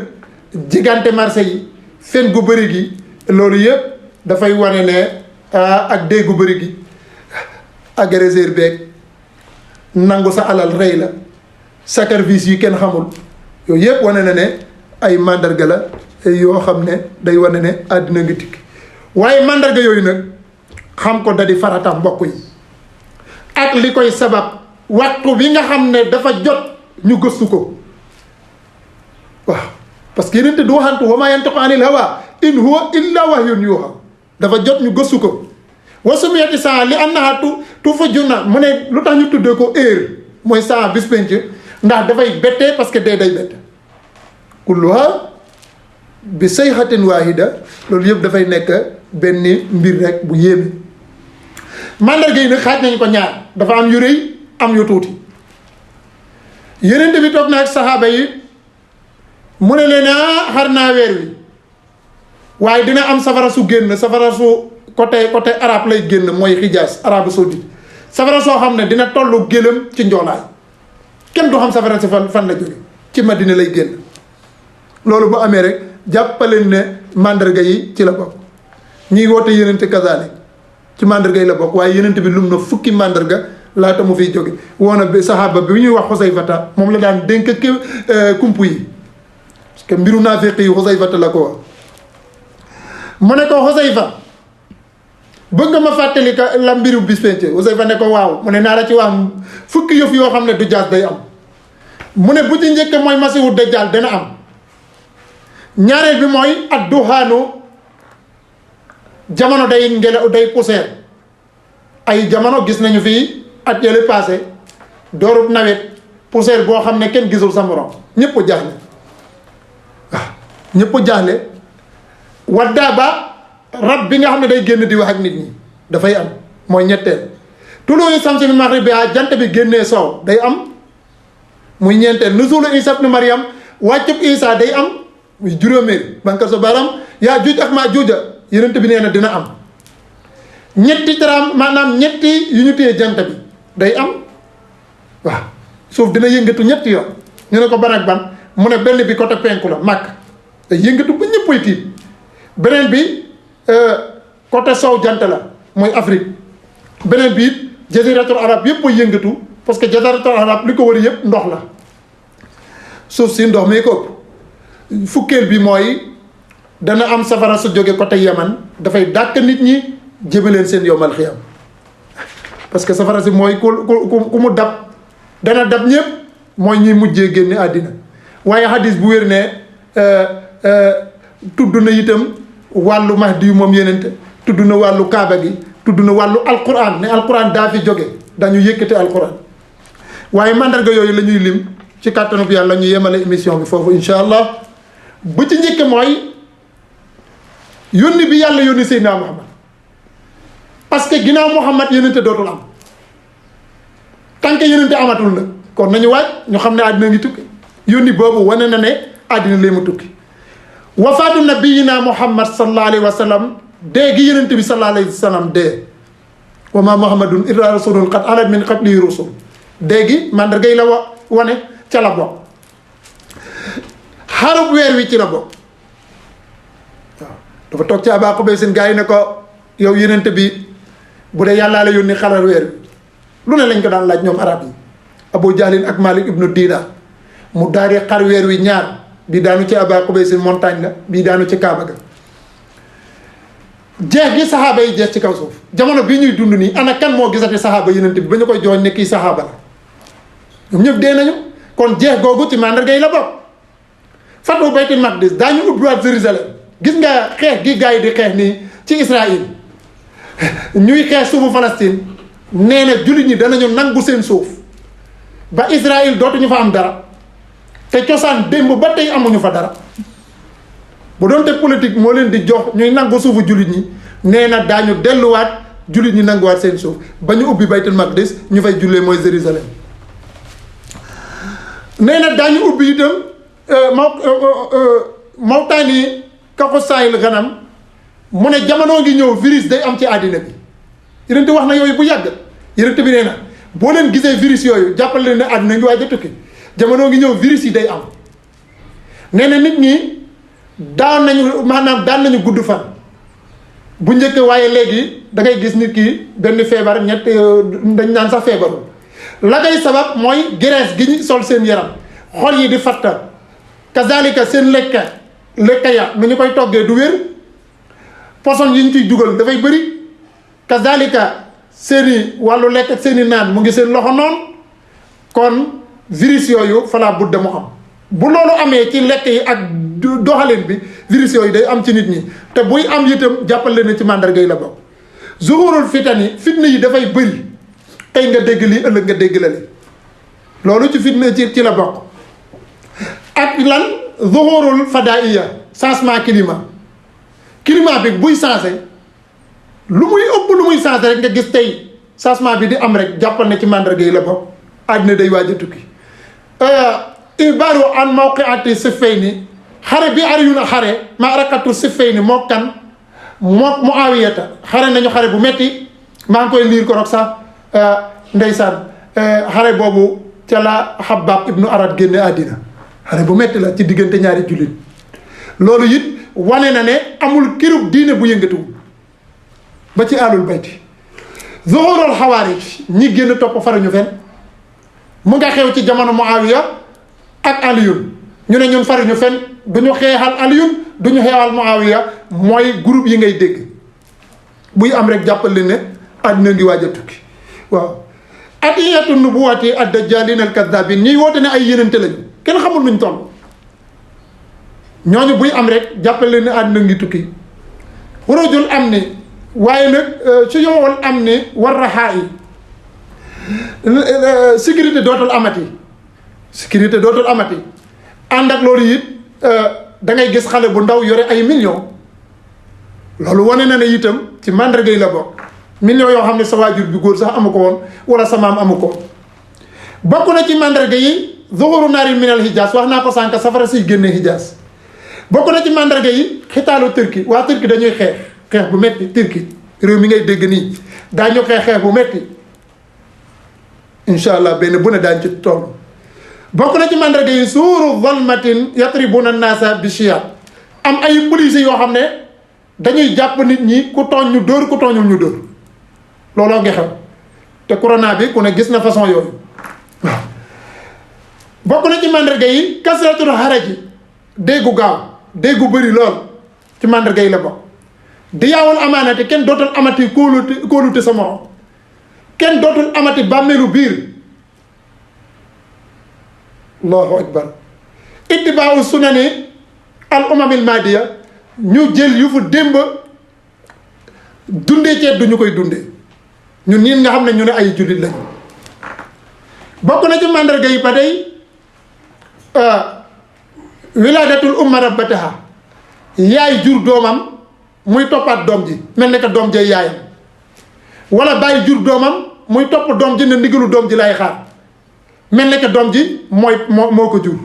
jigante marché yi fen gu bëri gi loolu yëpp dafay wane ne ak dee gu bëri gi agresseur beeg nangu sa alal rey la sacrifice yi kenn xamul yooyu yëpp wane na ne ay mandarga la yoo xam ne day wane ne àddina ngi tikki waaye mandarga yooyu nag xam ko da di farata mbokk yi ak li koy sabab waxtu bi nga xam ne dafa jot ñu gëstu ko waaw parce que yenente du waxantu wa maa yantiqu anil hawa in huwa illa wahyun yuha dafa jot ñu gëstu ko wasumiyati saa li annaha tu fa junna mu ne lu tax ñu tuddee ko heure mooy saa bis penc ndax dafay bettee parce que day bette kulluha bi sayhatin wahida loolu yëpp dafay nekk benn mbir rek bu yéeme mandarga yi nag xaaj nañu ko ñaar dafa am yu rëy am yu tuuti yeneen bi toog na ak saxaaba yi mu ne leen xar naa weer wi waaye dina am safara su génn safara su côté arabe lay génn mooy Xijaas Arabie Saoudite safara soo xam ne dina tollu gëlëm ci njoolaay kenn du xam safara si fan la jóge ci Madina lay génn loolu bu amee rek jàppaleen ne mandarga yi ci la bokk ñuy woote yenente kazalik ci mandarga yi la bokk waaye yenente bi lum na fukki mandarga laata mu fiy jóge woona bi saxaaba bi ñuy wax Xusayfata moom la daan dénk kumpu yi parce que mbiru naafiq yi Xusayfata la ko wax mu ne ko Xusayfa bëgg nga ma fàttali ka la mbiru bis penc Xusayfa ne ko waaw mu ne naa la ci wax fukki yëf yoo xam ne du jaas day am mu ne bu ci njëkk mooy masiwu dajjal dana am ñaareel bi mooy ad duhaanu jamono day ngelaw day poussière ay jamono gis nañu fii at yële passé doorub nawet poussière boo xam ne kenn gisul sa morom ñëpp jaaxle waaw ñëpp jaaxle waddaa ba rab bi nga xam ne day génn di wax ak nit ñi dafay am mooy ñetteel tuluu samsi min maghribihaa jant bi génnee soow day am muy ñeenteel nuzuulu Iisaa ibnu Maryam wàccub Iisaa day am muy juróomeel banka sa baram yaa juuj ak maa juuja yenent bi nee na dina am ñetti tram maanaam ñetti yu ñu téye jant bi day am waaw suuf dina yëngatu ñetti yoon ñu ne ko ban ak ban mu ne benn bi côté penku la màkk day yëngatu ba ñëppay tiit beneen bi côté sow jant la mooy Afrique beneen bi it jaziratul arab yëpp a yëngatu parce que jaziratul arab li ko wër yëpp ndox la suuf si ndox mi ko ëpp fukkeel bi mooy dana am safara su jóge côté Yaman dafay dàq nit ñi jëme leen seen yowmal xiyam parce que safara si mooy ku mu dab dana dab ñëpp mooy ñuy mujjee génne àddina waaye hadis bu wér ne tudd na itam wàllu mahdi yu moom yenente tudd na wàllu kaaba gi tudd na wàllu alquran ne alquran daa fi jóge dañu yëkkate alquran waaye mandarga yooyu la ñuy lim ci kàttanu bi yàlla ñu yemale émission bi foofu insha allah bu ci njëkk mooy yónni bi yàlla yónni Seydina Muhammad parce que ginnaaw Muhammad yenente dootul am tant que yenente amatul nag kon nañu waaj ñu xam ne àddina ngi tukki yónni boobu wane na ne àddina lay mu tukki wafaatu nabiyina Muhammad sallallahu alayhi wa sallam dee gi yenente bi sallallahu alayhi wa sallam dee wa ma muhammadun illa rasulun qad xalat min qablihi rusul dee gi mandarga yi la wane ca la bokk xarub weer wi ci la bokk waaw dafa toog ci Abaa Qubays seen gars yi ne ko yow yenente bi bu dee yàllaa la yónni xaral weer wi lu ne lañ ko daan laaj ñoom arab yi Abu Jahlin ak Malik ibnu Dinar mu daal di xar weer wi ñaar bii daanu ci Abaa Qubays seen montagne la bii daanu ci Kaaba ga jeex gi saxaaba yi jeex ci kaw suuf jamono bii ñuy dund nii ana kan moo gisati saxaaba yenente bi ba ñu koy jooñ ne kii saxaaba la ñoom ñëpp dee nañu kon jeex googu ci mandarga yi la bokk fatu baytul maqdis daañu ubbiwaat Jérusalem gis nga xeex gi gars yi di xeex nii ci Israël ñuy xeex suufu Palestine nee na jullit ñi danañu nangu seen suuf ba Israël dootuñu fa am dara te cosaan démb ba tey amuñu fa dara bu doonte politique moo leen di jox ñuy nangu suufu jullit ñi nee na daañu delluwaat jullit ñi nanguwaat seen suuf ba ñu ubbi baytul maqdis ñu fay jullee mooy Jérusalem nee na daañu ubbi itam mawtaani kaxusaayil ganam mu ne jamono ngi ñëw virus day am ci àddina bi yonent wax na yooyu bu yàgg yonent bi nee na boo leen gisee virus yooyu jàppal leen ne àddina ngi waaj a tukki jamono ngi ñëw virus yi day am nee na nit ñi daan nañu gudd fan bu njëkk waaye léegi da ngay gis nit ki benn feebar ñett dañ naan sax feebarul la ngay sabab mooy graisse gi ñu sol seen yaram xol yi di fatta kazalika seen lekka ya nu ñu koy toggee du wér poson yi ñu ciy dugal dafay bëri kazalika seeni wàllu lekk ak seeni naan mu ngi seen loxo noonu kon virus yooyu falaa budda mu am bu loolu amee ci lekk yi ak doxalin bi virus yooyu day am ci nit ñi te buy am itam jàppal leen ci mandarga yi la bokk. zuhurul fitani fitna yi dafay bëri tey nga dégg lii ëllëg nga dégg la li loolu ci fitna ci la bokk. ak lan zuhurul fadaiya changement climat bi buy changé lu muy ëpp lu muy changé rek nga gis tey changement bi di am rek jàppal ne ci mandarga yi la bokk. àddina day waaj a tukki ibaaru an mawqiati Siffayni xare bi Aliyun xare maarakatu Siffayni moo kan moo Muawiyata xare nañu xare bu metti maa ngi koy liir ko rek sax ndeysaan xare boobu ca la Xabbaab ibnu Arad génne àddina xare bu metti la ci diggante ñaari jullit loolu it wane na ne amul kirub diine bu yëngatuwul ba ci alul bayti zuhurul xawaarij ñi génn topp faruñu fen mu nga xew ci jamono Muawiya ak Aliyun ñu ne ñun faruñu fen du ñu xeexal Aliyun du ñu xeexal Muawiya mooy groupe yi ngay dégg buy am rek jàppal leen ne àddina ngi waaj a tukki waaw. adiyatu nubuwati ad-dajjalin al-kadhabin ñiy woote ne ay yenente lañu kenn xamul nuñ toll ñooñu buy am rek jàppal leen ne àddina ngi tukki. xurujul am ni waaye nag su yowal am ni war raxaa yi sécurité dootul amati sécurité dootul amati ànd ak loolu it da ngay gis xale bu ndaw yore ay millions loolu wane na ne itam ci mandarga yi la bokk millions yoo xam ne sa waajur bi góor sax amu ko woon wala sa maam amu ko bokk na ci mandarga yi zuhuru naari minal Hijaaz wax naa ko sànq safara siy génne Hijaaz bokk na ci mandarga yi xitaalu Turki waa Turki dañuy xeex bu metti Turki réew mi ngay dégg nii daañu xeex bu metti incha allah benn bu ne daañu ci toll bokk na ci mandarga yi suuru zalmatin yatribuna naasa bi shiya am ay policiers yoo xam ne dañuy jàpp nit ñi ku tooñ ñu dóor ku tooñul ñu dóor looloo ngi xew te corona bi ku ne gis na façon yooyu waaw bokk na ci mandarga yi kasratul haraji déggu gaaw déggu bëri lool ci mandarga yi la bokk di yaawul amaanate kenn dootul amati kóolute sa morom kenn dootul amati bàmmeelu biir allahu akbar ittibaawu sunani al umamil madiya ñu jël yu fu démb dundee ceet duñu koy dundee ñun ñiin nga xam ne ñu ne ay jullit lañu bokk na ci mandarga yi ba tey wilaadatul umma rabbataha yaay jur doomam muy toppaat doom ji mel ne que doom jay yaayam wala bàyyi jur doomam muy topp doom ji ne ndigalu doom ji lay xaar mel ne que doom ji moo ko jur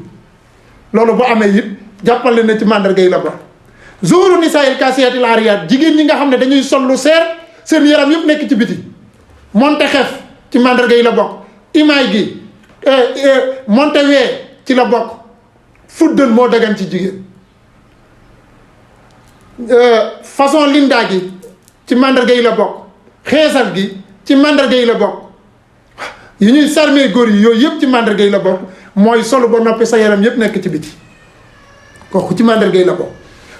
loolu bu amee it jàppale na ci mandarga yi la ba zuhuru nisaa'il kaasiyatil aariyaat jigéen ñi nga xam ne dañuy sol lu seer seen yaram yëpp nekk ci biti monte xef ci mandarga yi la bokk imaay gi monte wee ci la bokk fuddal moo dagan ci jigéen façon lindaa gi ci mandarga yi la bokk xeesal gi ci mandarga yi la bokk yi ñuy sarmee góor yi yooyu yëpp ci mandarga yi la bokk mooy solu ba noppi sa yaram yëpp nekk ci biti kooku ci mandarga yi la bokk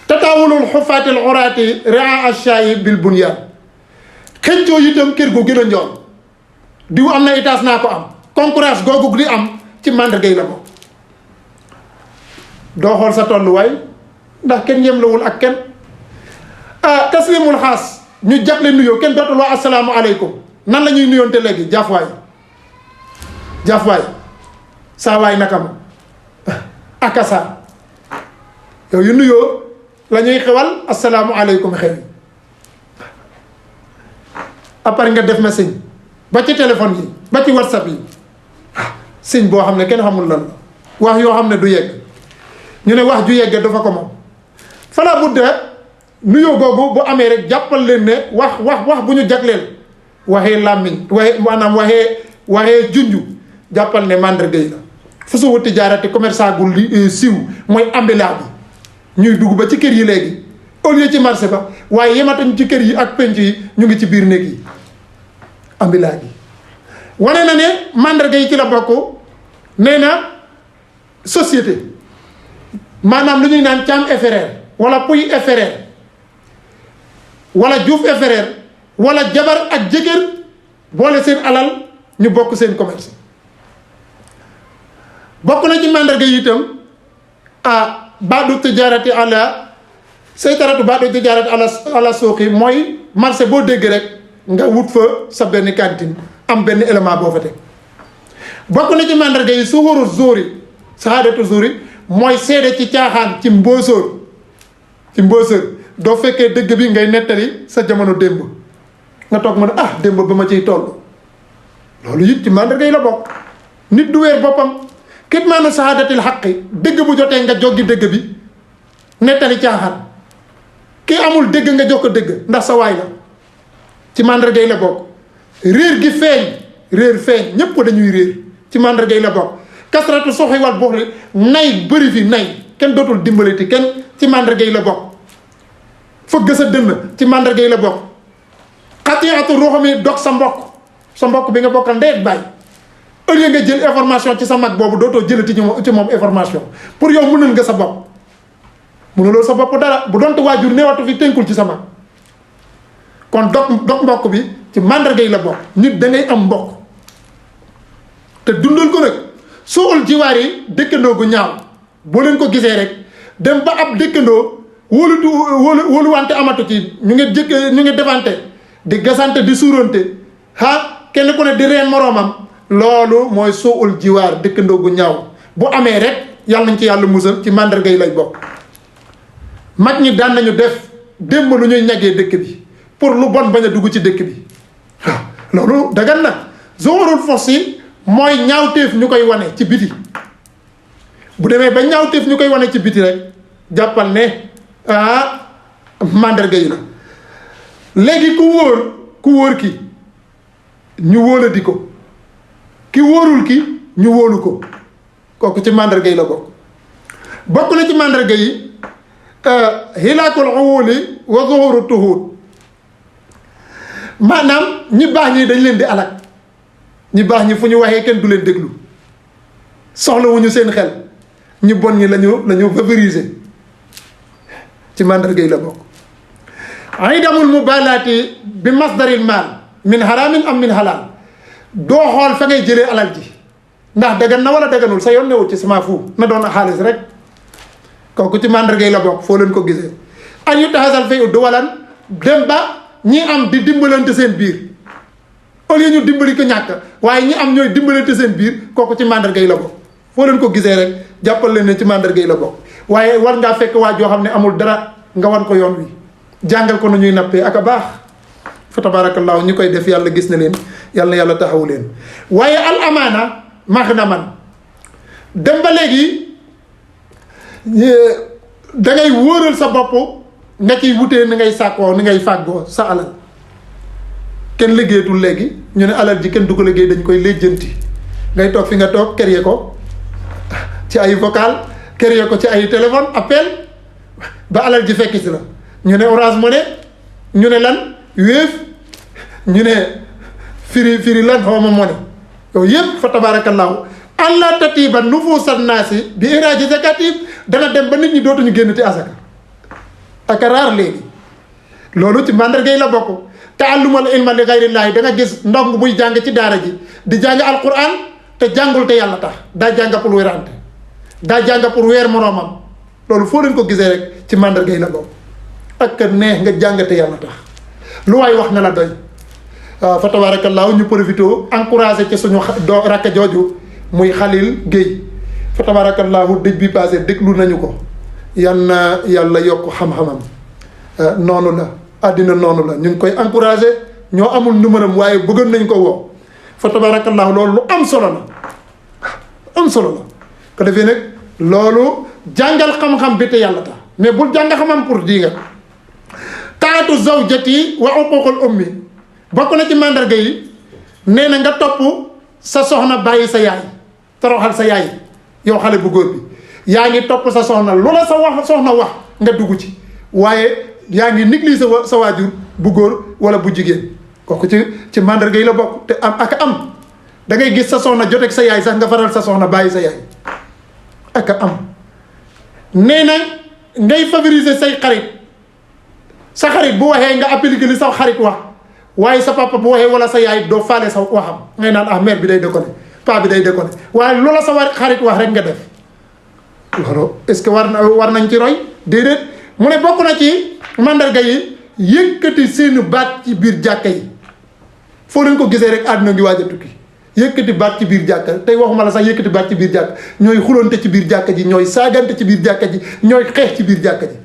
tataawulul xufaatil uraati raa ashaayi bil bunyaan xëccoo itam kër gu gën a njool diw am na étage naa ko am concurrence googu di am ci mandarga yi la bokk doo xool sa tolluwaay ndax kenn yemlawul ak kenn taslimul xaas ñu jagle nuyoo kenn dootul wax asalaamu aleykum nan la ñuy nuyoonte léegi jaafwaay saa waay naka ma akasa yow yu nuyoo la ñuy xewal asalaamu aleykum xew après nga def ma signe ba ci téléphone yi ba ci whatsapp yi signe boo xam ne kenn xamul lan la wax yoo xam ne du yegg ñu ne wax ju yegg dafa ko moom fala budda nuyoo boobu bu amee rek jàppal leen ne wax bu ñu jagleel waxee làmmiñ maanaam waxee junju jàppal ne mandarga yi la façon tijaarati commerçant gu li siiw mooy ambulant bi ñuy dugg ba ci kër yi léegi au lieu ci marché ba waaye yematuñ ci kër yi ak penc yi ñu ngi ci biir néeg yi ambulant yi wane na ne mandarga yi ci la bokk nee na société maanaam lu ñuy naan Thiam et Frères wala Pouy et Frères wala Diouf et Frères wala jabar ak jëkkër boole seen alal ñu bokk seen commerce bokk na ci mandarga yi itam baadu tijaarati ala saytaratu baadu tijaarati ala suuqi mooy marché boo dégg rek nga wut fa sa benn cantine am benn élément boo fa teg. bokk na ci mandarga yi suhuru zuuri sahaadatu zuuri mooy seede ci caaxaan ci mbóosóor doo fekkee dëgg bi ngay nettali sa jamono démb nga toog ma ne démb ba ma ciy toll loolu it ci mandarga yi la bokk. nit du weer boppam kitmaanu sahaadatil xaqi dëgg bu jotee nga joggi dëgg bi nettali caaxaan ki amul dëgg nga jox ko dëgg ndax sa waay la ci mandarga yi la bokk. réer gi feeñ ñépp ko dañuy réer ci mandarga yi la bokk. kasratu soxi wal buxli nay bëri fi nay kenn dootul dimbaliti kenn ci mandarga yi la bokk. fëgg sa dënn ci mandarga yi la bokk. xatiatu ruuxami dog sa mbokk bi nga bokkal ndey ak baay au lieu nga jël information ci sa mag boobu dootoo jëlati ci moom information pour yow mënal nga sa bopp mënuloo sa bopp dara bu doonte waajur neewatu fi tënkul ci sa mag kon dog mbokk bi ci mandarga yi la bokk. nit da ngay am mbokk te dundal ko nag suul jiwaar yi dëkkandoo gu ñaaw boo leen ko gisee rek dem ba ab dëkkandoo wóolu wante amatu ci ñu ngi defante di gasante di suurante kenn ku ne di reen moroomam loolu mooy suul jiwaar dëkkandoo gu ñaaw bu amee rek yàlla nañ ci yàlla musal ci mandarga yi lay bokk. mag ñi daan nañu def démb lu ñuy ñagee dëkk bi pour lu bon bañ a dugg ci dëkk bi loolu dagan na. zuhurul fossi mooy ñaawteef ñu koy wane ci biti bu demee ba ñaawteef ñu koy wane ci biti rek jàppal ne mandarga yi la. léegi ku wóor ki ñu wóoladi ko ki wóorul ki ñu wóolu ko kooku ci mandarga yi la bokk na ci mandarga yi hilaakul uwuli wa zuhuru tuhud maanaam ñi baax ñi dañ leen di alak ñi baax ñi fu ñu waxee kenn du leen déglu soxlawuñu seen xel ñi bon ñi lañu favoriser ci mandarga yi la bokk. aydamul mubalaati bi masdaril maal min haramin am min halal doo xool fa ngay jëlee alal ji ndax dagan na wala daganul sa yoon newul ci sama fu na doon xaalis rek kooku ci mandarga yi la bokk. foo leen ko gisee an yu taxasal fay uddu walan dem ba ñi am di dimbalante seen biir au lieu ñu dimbali ko ñàkk waaye ñi am ñooy dimbalante seen biir kooku ci mandarga yi la bokk. foo leen ko gisee rek jàppal leen ne ci mandarga yi la bokk. waaye war ngaa fekk waa joo xam ne amul dara nga wan ko yoon wi jàngal ko nu ñuy nappee ak a baax fa tabaarakallaahu ñi koy def yàlla gis na leen yàlla na yàlla taxawu leen. waaye al amaana maax na man dem ba léegi da ngay wóoral sa bopp nga ciy wutee ni ngay sàkkoo ni ngay fàggoo sa alal. kenn liggéeyatul léegi ñu ne alal ji kenn du ko liggéey dañ koy lijjanti ngay toog fi nga toog créer ko ci ay vocal créer ko ci ay téléphone appel ba alal ji fekk si la ñu ne Orange Money ñu ne lan Wave ñu ne firi lan xawma Money yooyu yëpp fa tabaarakallaahu allah tatiba nufuusan naasi bi iraaji zakatib dana dem ba nit ñi dootuñu génn ci asaka ak raar léegi loolu ci mandarga yi la bokk. taallumal ilma li gayrillaahi da nga gis ndong buy jàng ci daara ji di jàng alquran te jàngul te yàlla tax daa jàng pour wérante daa jàng pour weer moroomam loolu foo leen ko gisee rek ci mandarga yi la bokk. ak neex nga jàng te yàlla tax lu waay wax na la doy waaw fa tabaarakallaahu ñu profité encouragé ci suñu rakka jooju muy Khalil Guèye fa tabaarakallaahu dëj bi passé déglu nañu ko yan na yàlla yokk xam-xamam noonu la. àddina noonu la ñu ngi koy encouragé ñoo amul numéro am waaye bëggoon nañ ko woo fa tabarakallahu loolu lu am solo la ko defee nag loolu jàngal xam-xam bi te yàlla tax mais bul jàng xam-xam pour di nga taatu zawjati wa uququl ummi bokk na ci mandarga yi nee na nga topp sa soxna bàyyi sa yaay toroxal sa yaay yow xale bu góor bi yaa ngi topp sa soxna lu la soxna wax nga dugg ci waaye yaa ngi négligé sa waajur bu góor wala bu jigéen kooku ci mandarga yi la bokk te am da ngay gis sa soxna joteeg sa yaay sax nga faral sa soxna bàyyi sa yaay ak am nee na ngay favoriser say xarit sa xarit bu waxee nga appliquer li sa xarit wax waaye sa papa bu waxee wala sa yaay doo faale sa waxam ngay naan mère bi day déconné paa bi day déconné waaye loola sa xarit wax rek nga def loolu est-ce que war nañ ci roy déedéet mu ne bokk na ci mandarga yi yëkkati seeni baat ci biir jàkka yi foo leen ko gisee rek àdduna ngi waaj a tukki yëkkati baat ci biir jàkka tey waxuma la sax yëkkati baat ci biir jàkka ñooy xulonte ci biir jàkka ji ñooy saagante ci biir jàkka ji ñooy xeex ci biir jàkka ji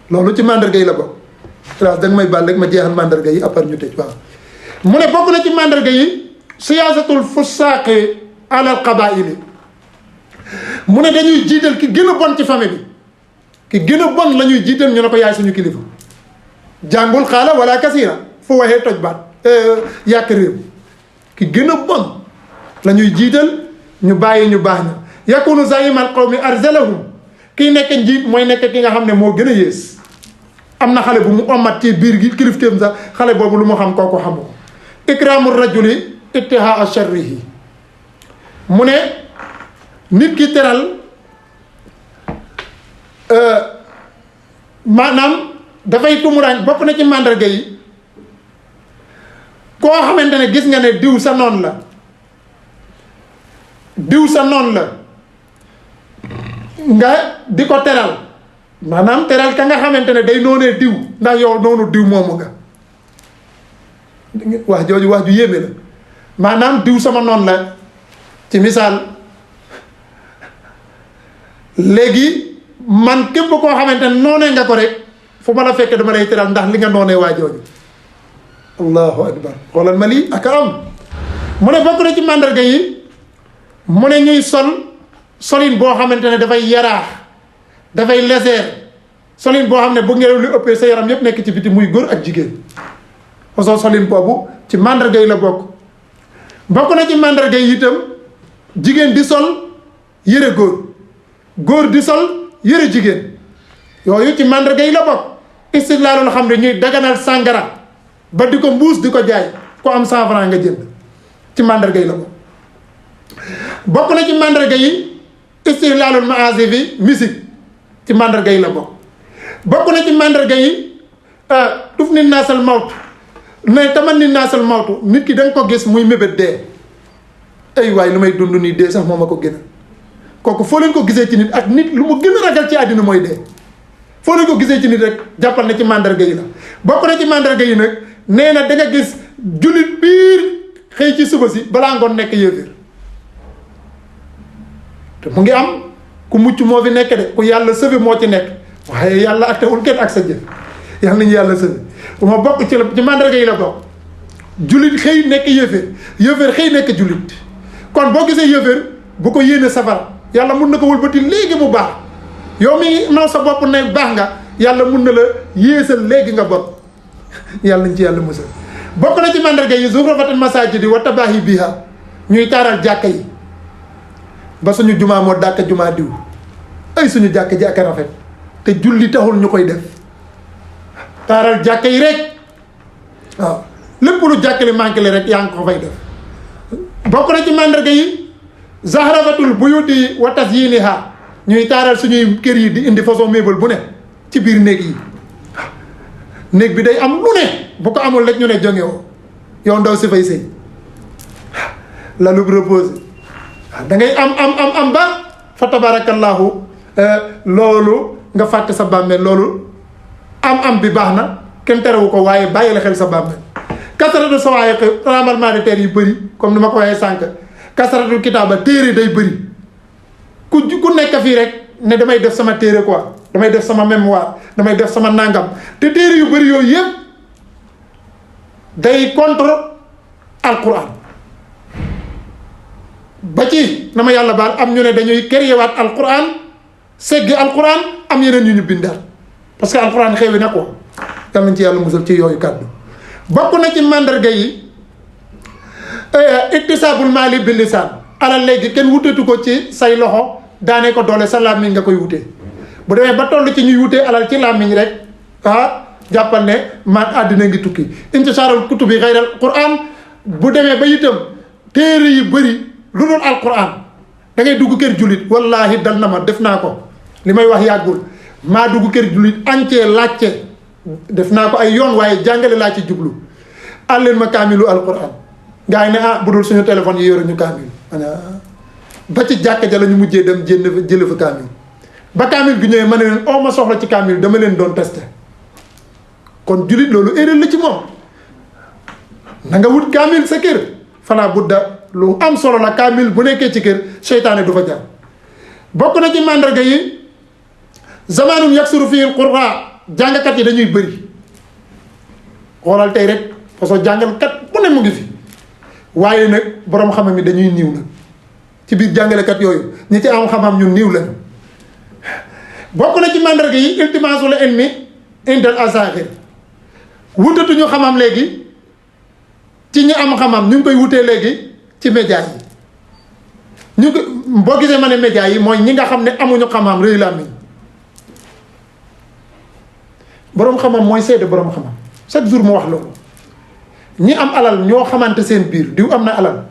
loolu ci mandarga yi la bokk hélas da nga may baal rek ma jeexal mandarga yi après ñu tëj waaw mu ne bokk na ci mandarga yi siyaasatul fusaaqi alal qabaa'ili mu ne dañuy jiital ki gën a bon ci famille bi ki gën a bon la ñuy jiital ñu ne ko yaay suñu kilifa jàngul xaala wala kasira fu waxee toj baat yàq réew ki gën a bon la ñuy jiital ñu bàyyi ñu baax na yakunu zaimal qawmi arzalahum kii nekk njiit mooy nekk ki nga xam ne moo gën a yées am na xale bu mu omat ci biir gi kilifteem sax xale boobu lu mu xam kooku xamu ko ikraamu rajuli ittihaa sharrihi mu ne nit ki teral maanaam dafay tumuraañ bokk na ci màndarga yi koo xamante ne gis nga ne diw sa noon la nga di ko teral maanaam teral ka nga xamante ne day noonee diw ndax yow noonu diw moomu nga wax jooju wax ju yéeme la maanaam diw sama noon la ci misaal léegi man képp koo xamante ne noonee nga ko rek fu ma la fekk dama lay teral ndax li nga noonee waa jooju allahu akbar xoolal ma lii ak am mu ne bokk na ci màndarga yi mu ne ñuy solin boo xamante ne dafay yaraax dafay leseer solin boo xam ne bu ngelaw li ëppee sa yaram yépp nekk ci biti muy góor ak jigéen façon solin boobu ci màndarga yi la bokk na ci màndarga yi itam jigéen di sol yëre góor di sol yëre jigéen yooyu ci màndarga yi la bokk istilaalul xam ne ñuy daganal sàngara ba di ko mbuus di ko jaay ko am 100 francs nga jënd ci màndarga yi la bokk na ci màndarga yi istilaalul maasif yi musique ci màndarga yi la bokk na ci màndarga yi tuf nit naasal mawtu ne taman nit naasal mawtu nit ki da nga ko gis muy mébét dee ay waay lu may dund nii dee sax moo ma ko gën a kooku foo leen ko gisee ci nit ak nit lu mu gën a ragal ci àddina mooy dee foo leen ko gisee ci nit rek jàppal na ci màndarga yi la bokk na ci màndarga yi nag nee na da nga gis jullit biir xëy ci suba si balaa ngoon nekk yéeféer te mu ngi am ku mucc moo fi nekk de ku yàlla sëfe moo ci nekk waaye yàlla ak tewul kenn ak sa jëf yàlla nañu yàlla sëfe bu ma bokk ci màndarga yi la bokk jullit xëy nekk yéeféer xëy nekk jullit kon boo gisee yéeféer bu ko yéene safara yàlla mun na ko wëlbati léegi mu baax yow mi naw sa bopp ne baax nga yàlla mun na la yéesal léegi nga bon yàlla nañ ci yàlla musal bokk na ci màndarga yi zuxrafatul masaajidi wa tabaahi biha ñuy taaral jàkka yi ba suñu jumaa moo dàkk jumaa diw ay suñu jàkka ji ak rafet te julli taxul ñu koy def taaral jàkka yi rek waaw lépp lu jàkkale manqué le rek yaa ngi ko fay def bokk na ci màndarga yi zahrafatul buyuti wa tasyiniha ñuy taaral suñuy kër yi di indi façon meuble bu ne ci biir néeg yi néeg bi day am lu ne bu ko amul rek ñu ne jonge woo yow ndaw si fay sëy la lu repose da ngay am ba fa tabarakallahu loolu nga fàtte sa bàmmeel loolu am bi baax na kenn terewu ko waaye bàyyi la xel sa bàmmeel kasaratu sawaaye ramallement de terre yu bëri comme ni ma ko waxee sànq kasaratu kitaaba téere day bëri ku nekk fii rek ne damay def sama téere quoi damay def sama mémoire damay def sama nangam te téere yu bëri yooyu yëpp day contre alquran ba ci na ma yàlla baal am ñu ne dañuy créewaat alquran segg alquran am yeneen yu ñu bindaat parce que alquran xewi na ko yal nañ ci yàlla musal ci yooyu kàddu bokk na ci mandarga yi iktisaabul maali bil lisaan alal léegi kenn wutatu ko ci say loxo daanee ko doole sa làmmiñ nga koy wutee bu demee ba toll ci ñuy wutee alal ci làmmiñ rek jàppal ne man àddina ngi tukki intisaaral kutubi xayral quran bu demee ba itam téere yu bëri lu dul alquran da ngay dugg kër jullit wallahi dal na ma def naa ko li may wax yàggul maa dugg kër jullit ancee laajte def naa ko ay yoon waaye jàngale laa ci jublu àlleen ma kaamilu alquran gaa yi ne bu dul suñu téléphone yi yoruñu kaamil ba ci jàkka ja la ñu mujjee dem jële fa kaamil ba kaamil bi ñëwee ma ne leen ma soxla ci kaamil dama leen doon testé kon jullit loolu erreur la ci moom na nga wut kaamil sa kër falaa budda lu am solo la kaamil bu nekkee ci kër seytaane du fa jaar bokk na ci màndarga yi zamanun yaksuru fii qurra jàngkat yi dañuy bëri xoolal tey rek parce que jàngalkat bu ne mu ngi fi waaye nag boroom xam-xam yi dañuy niiw nag ci biir jàngalekat yooyu ñi ci am xam-xam ñun niiw lañu bokk na ci màndarga yi iltimaasul ilmi indal asaaxir wutatuñu xam-xam léegi ci ñi am xam-xam ñu ngi koy wutee léegi ci média yi boo gisee ma ne média yi mooy ñi nga xam ne amuñu xam-xam rëy làmmiñ boroom xam-xam mooy seede boroom xam-xam chaque jour mu wax loolu ñi am alal ñoo xamante seen biir diw am na alal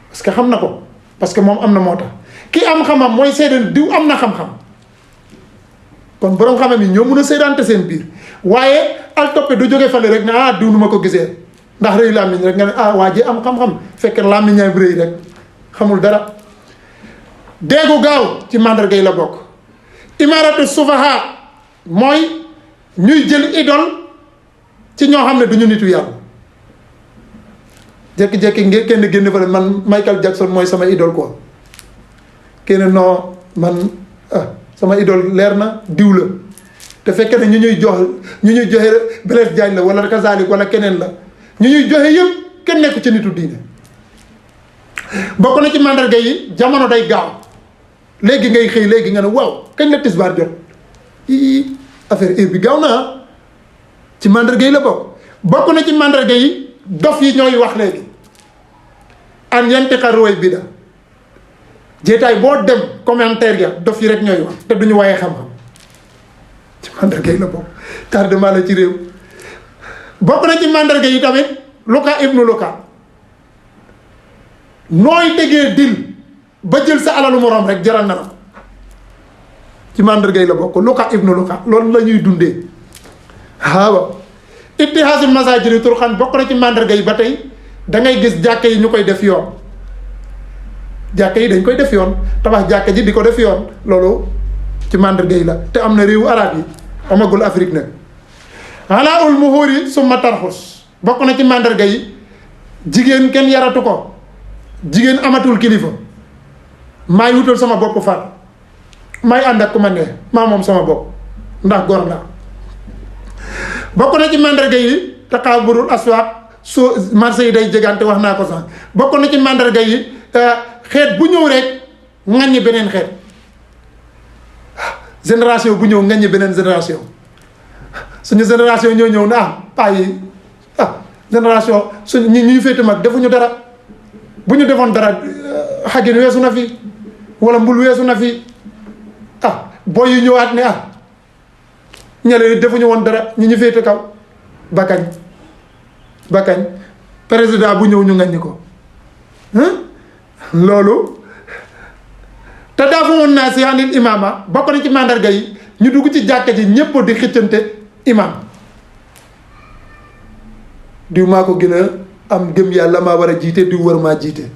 parce que xam na ko parce que moom am na moo tax ki am xam-xam mooy seede diw am na xam-xam kon boroom xam-xam yi ñoo mun a seedante seen biir waaye al toppe du jóge fale rek ne diw nu ma ko gisee ndax rëy làmmiñ rek nga ne waa ji am xam-xam fekk làmmiñam rëy rek xamul dara déegu gaaw ci màndarga yi la bokk imaratu sufaha mooy ñuy jël idole ci ñoo xam ne duñu nitu yàlla jékki-jékki ngeen kenn génn fa man Michael Jackson mooy sama idole quoi kenn non man sama idole leer na diw la te fekk ne ñu ñuy joxe Blaise Diagne la wala kazalik wala keneen la ñu ñuy joxe yëpp kenn nekk ci nitu diine bokk na ci màndarga yi jamono day gaaw léegi ngay xëy léegi nga ne waaw kañ la tisbaar jot affaire heure bi gaaw na ci màndarga yi la bokk na ci màndarga yi dof yi ñooy wax léegi an yantiqa ruwaybida jeetaay boo dem commentaire ya dof yi rek ñooy wax te duñu waaye xam-xam ci màndarga yi la bokk tardement la ci réew bokk na ci màndarga yi tamit Luka ibnu Luka nooy tegee dil ba jël sa alalu moroom rek jaral na la ci màndarga yi la bokk Luka ibnu Luka loolu la ñuy dundee waaw ittihaasul masaajidi turxan bokk na ci màndarga yi ba tey da ngay gis jàkka yi ñu koy def yoon jàkka yi dañ koy def yoon tabax jàkka ji di ko def yoon loolu ci màndarga yi la te am na réewu arab yi amagul Afrique nag ala ul muhuri summa tarxus bokk na ci màndarga yi jigéen kenn yaratu ko jigéen amatul kilifa maay wutal sama bopp far maay ànd ak ku ma neex maa moom sama bopp ndax góor la bokk na ci màndarga yi taqaaburul aswaaq soo marché yi day jegante wax naa ko sax bokk na ci màndarga yi xeet bu ñëw rek ŋaññi beneen xeet génération bu ñëw ŋaññi beneen génération suñu génération ñoo ñëw na paa yi génération suñu ñuy féete mag defuñu dara bu ñu defoon dara xagin weesu na fi wala mbul weesu na fi boy yu ñëwaat ne ñale defuñu woon dara ñi ñu féete kaw bakañ président bu ñëw ñu ngañ ko loolu te daa fa woon naa si anil imaama bokk na ci màndarga yi ñu dugg ci jàkka ji ñépp di xëccante imam diw maa ko gën a am gëm yàlla maa war a jiite diw war maa jiite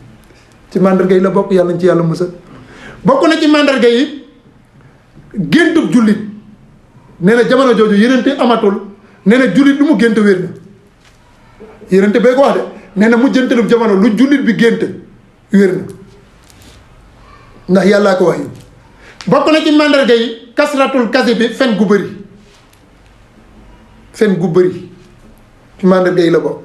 ci màndarga yi la bokk yàlla nañ ci yàlla musal bokk na ci màndarga yi géntub jullit nee na jamono jooju yenente amatul nee na jullit lu mu gént wér na yenente bee ko wax de nee na mu jëntalub jamono lu jullit bi gént wér na ndax yàllaa ko wax yi bokk na ci màndarga yi kasratul kasi bi fen gu bëri ci màndarga yi la bokk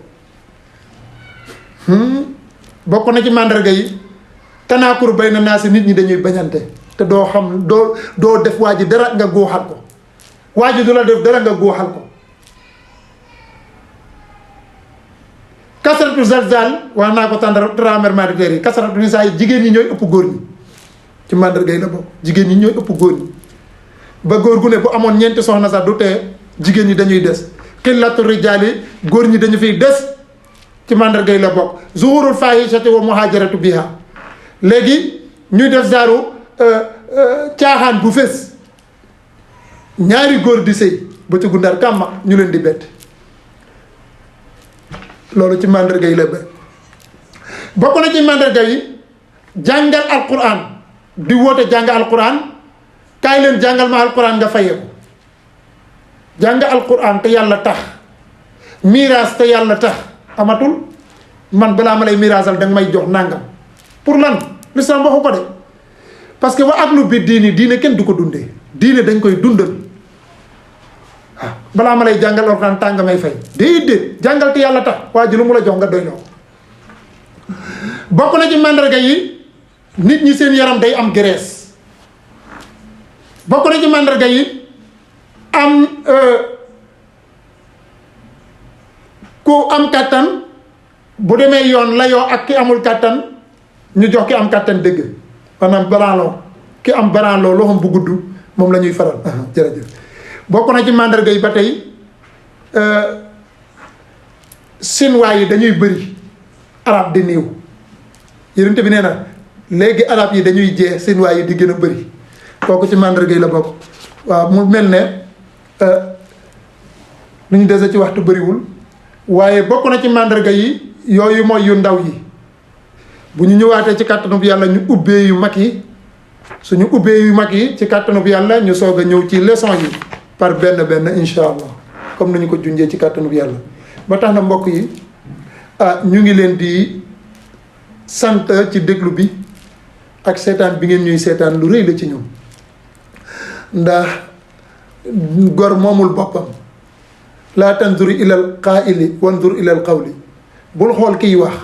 bokk na ci màndarga yi tanaakur bay na naa si nit ñi dañuy bañante te doo xam doo def waa ji dara nga góoxal ko waa ji du la def dara nga góoxal ko kasaratu zalzal wax naa ko tremblement de terre yi kasaratu nisaa yi jigéen ñi ñooy ëpp góor ñi ci màndarga yi la bokk jigéen ñi ñooy ëpp góor ñi ba góor gu ne bu amoon ñeenti soxna sax du tee jigéen ñi dañuy des xillatu rijaali góor ñi dañu fiy des ci màndarga yi la bokk zuhurul fahishati wa muhajaratu biha léegi ñuy def zaaru caaxaan bu fés ñaari góor di sëy ba ci gundar kàmma ñu leen di bett loolu ci màndarga yi la ba bokk na ci mandarga yi jàngal alquran di woote jàng alquran kaay leen jàngal ma alquran nga fayee ko jàng alquran te yàlla tax miraas te yàlla tax amatul man balaa ma lay miraasal danga may jox nangam pour lan l'islam waxu ko de parce que wa aklu bi diine kenn du ko dundee diine dañ koy dundal waaw balaa ma lay jàngal alquran tàng may fay déedéet jàngal te yàlla tax waa ji lu mu la jox nga doy loo bokk na ci mandarga yi nit ñi seen yaram day am graisse bokk na ci mandarga yi am ku am kàttan bu demee yoon layoo ak ki amul kàttan ñu jox ki am kàttan dëgg maanaam baranloo ki am baranloo loxoom bu gudd moom la ñuy faral jërëjëf bokk na ci mandarga yi ba tey Chinois yi dañuy bëri arab di néew yonent bi nee na léegi arab yi dañuy jee Chinois yi di gën a bëri kooku ci mandarga yi la bokk waaw mu mel ne lu ñu dese ci waxtu bëriwul waaye bokk na ci mandarga yi yooyu mooy yu ndaw yi bu ñu ñëwaatee ci kàttanu bi yàlla ñu ubbee yu mag yi suñu ubbee yu mag yi ci kàttanu bi yàlla ñu soog a ñëw ci leçon yi par benn benn incha allah comme nañu ko junjee ci kàttanu bi yàlla ba tax na mbokk yi ñu ngi leen di sant ci déglu bi ak seetaan bi ngeen ñuy seetaan lu rëy la ci ñoom ndax gor moomul boppam laa tanzur ilal qaa'ili wanzur ilal qawli bul xool kiy wax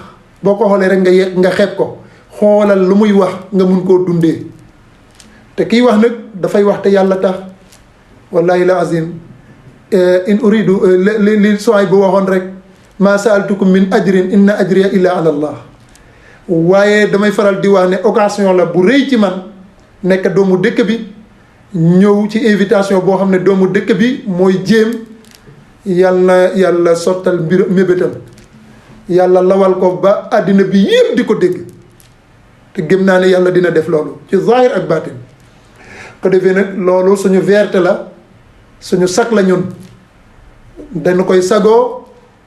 boo ko xoolee rek nga xeeb ko xoolal lu muy wax nga mun koo dundee te kiy wax nag dafay wax te yàlla tax wallahi la azim in uridu li sooy bu waxoon rek ma saaltukum min ajrin inna ajriya illa ala allah waaye damay faral di wax ne occasion la bu rëy ci man nekk doomu dëkk bi ñëw ci invitation boo xam ne doomu dëkk bi mooy jéem yàlla sottal mbir mébétam yàlla lawal ko ba àddina bi yëpp di ko dégg te gëm naa ne yàlla dina def loolu ci zahir ak baatin ko defee nag loolu suñu fierté la suñu sag la ñun dañu koy sagoo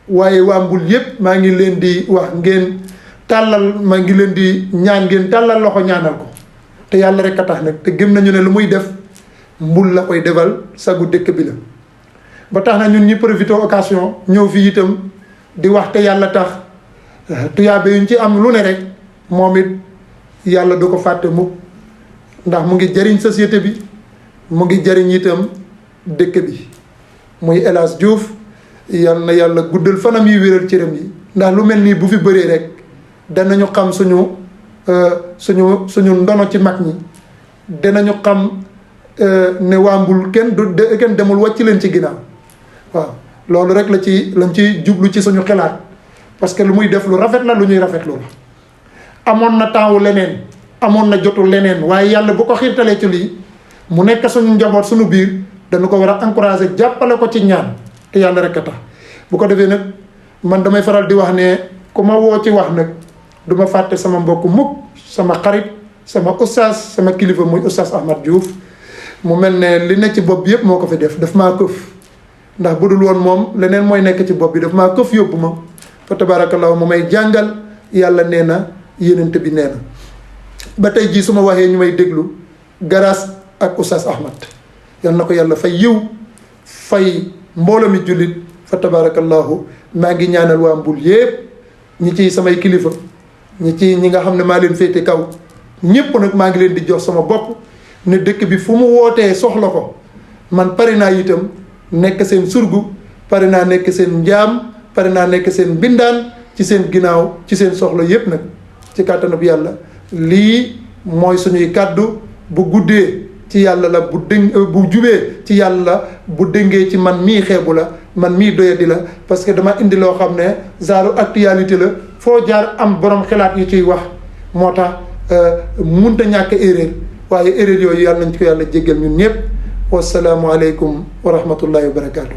waaye waa Mbul yëpp maa ngi leen di wax ngeen tàllal maa ngi leen di ñaan ngeen tàllal loxo ñaanal ko te yàlla rek a tax nag te gëm nañu ne lu muy def Mbul la koy defal sagu dëkk bi la ba tax na ñun ñi profité occasion ñëw fii itam di wax te yàlla tax tuyaabe yuñ ci am lu ne rek moom it yàlla du ko fàtte mukk ndax mu ngi jariñ société bi mu ngi jariñ itam dëkk bi muy El Hadj Diouf yal na yàlla guddal fanam yi wéral cëram yi ndax lu mel nii bu fi bëree rek danañu xam suñu ndono ci mag ñi danañu xam ne waa Mbul kenn demul wàcc leen ci ginnaaw waaw loolu rek lañ ci jublu ci suñu xalaat parce que lu muy def lu rafet la lu ñuy rafetlu la amoon na temps wu leneen amoon na jotul leneen waaye yàlla bu ko xiirtalee ci lii mu nekk suñu njaboot suñu biir dañu ko war a encourager jàppale ko ci ñaan te yàlla rek a tax bu ko defee nag man damay faral di wax ne ku ma woo ci wax nag du ma fàtte sama mbokk mukk sama xarit sama ustaas sama kilifa muy ustaas Ahmad Diouf mu mel ne li ne ci bopp bi yëpp moo ko fi daf maa këf ndax bu dul woon moom leneen mooy nekk ci bopp bi daf maa këf yóbbu ma fa tabarakallahu mu may jàngal yàlla nee na yénente bi nee na ba tey jii su ma waxee ñu may déglu grâce ak ustaas Ahmad yal na ko yàlla fay yiw fay mbooloo mi jullit fa tabarakallahu maa ngi ñaanal waa Mbul yépp ñi ci samay kilifa ñi nga xam ne maa leen féete kaw ñépp nag maa ngi leen di jox sama bopp ne dëkk bi fu mu wootee soxla ko man pare naa itam nekk seen surgu pare naa nekk seen njaam pare naa nekk seen mbindaan ci seen ginnaaw ci seen soxla yépp nag ci kàttanu bi yàlla lii mooy suñuy kàddu bu guddee ci yàlla la bu jubee ci yàlla la bu dëngee ci man mii xeebu la man mii doyadi la parce que dama indi loo xam ne genre actualité la foo jaar am borom xalaat yu ciy wax moo tax munta ñàkk erreur waaye erreur yooyu yàlla nañ ci ko yàlla jéggal ñun ñëpp wasalaamualeykum wa rahmatullahi wa barakaatu.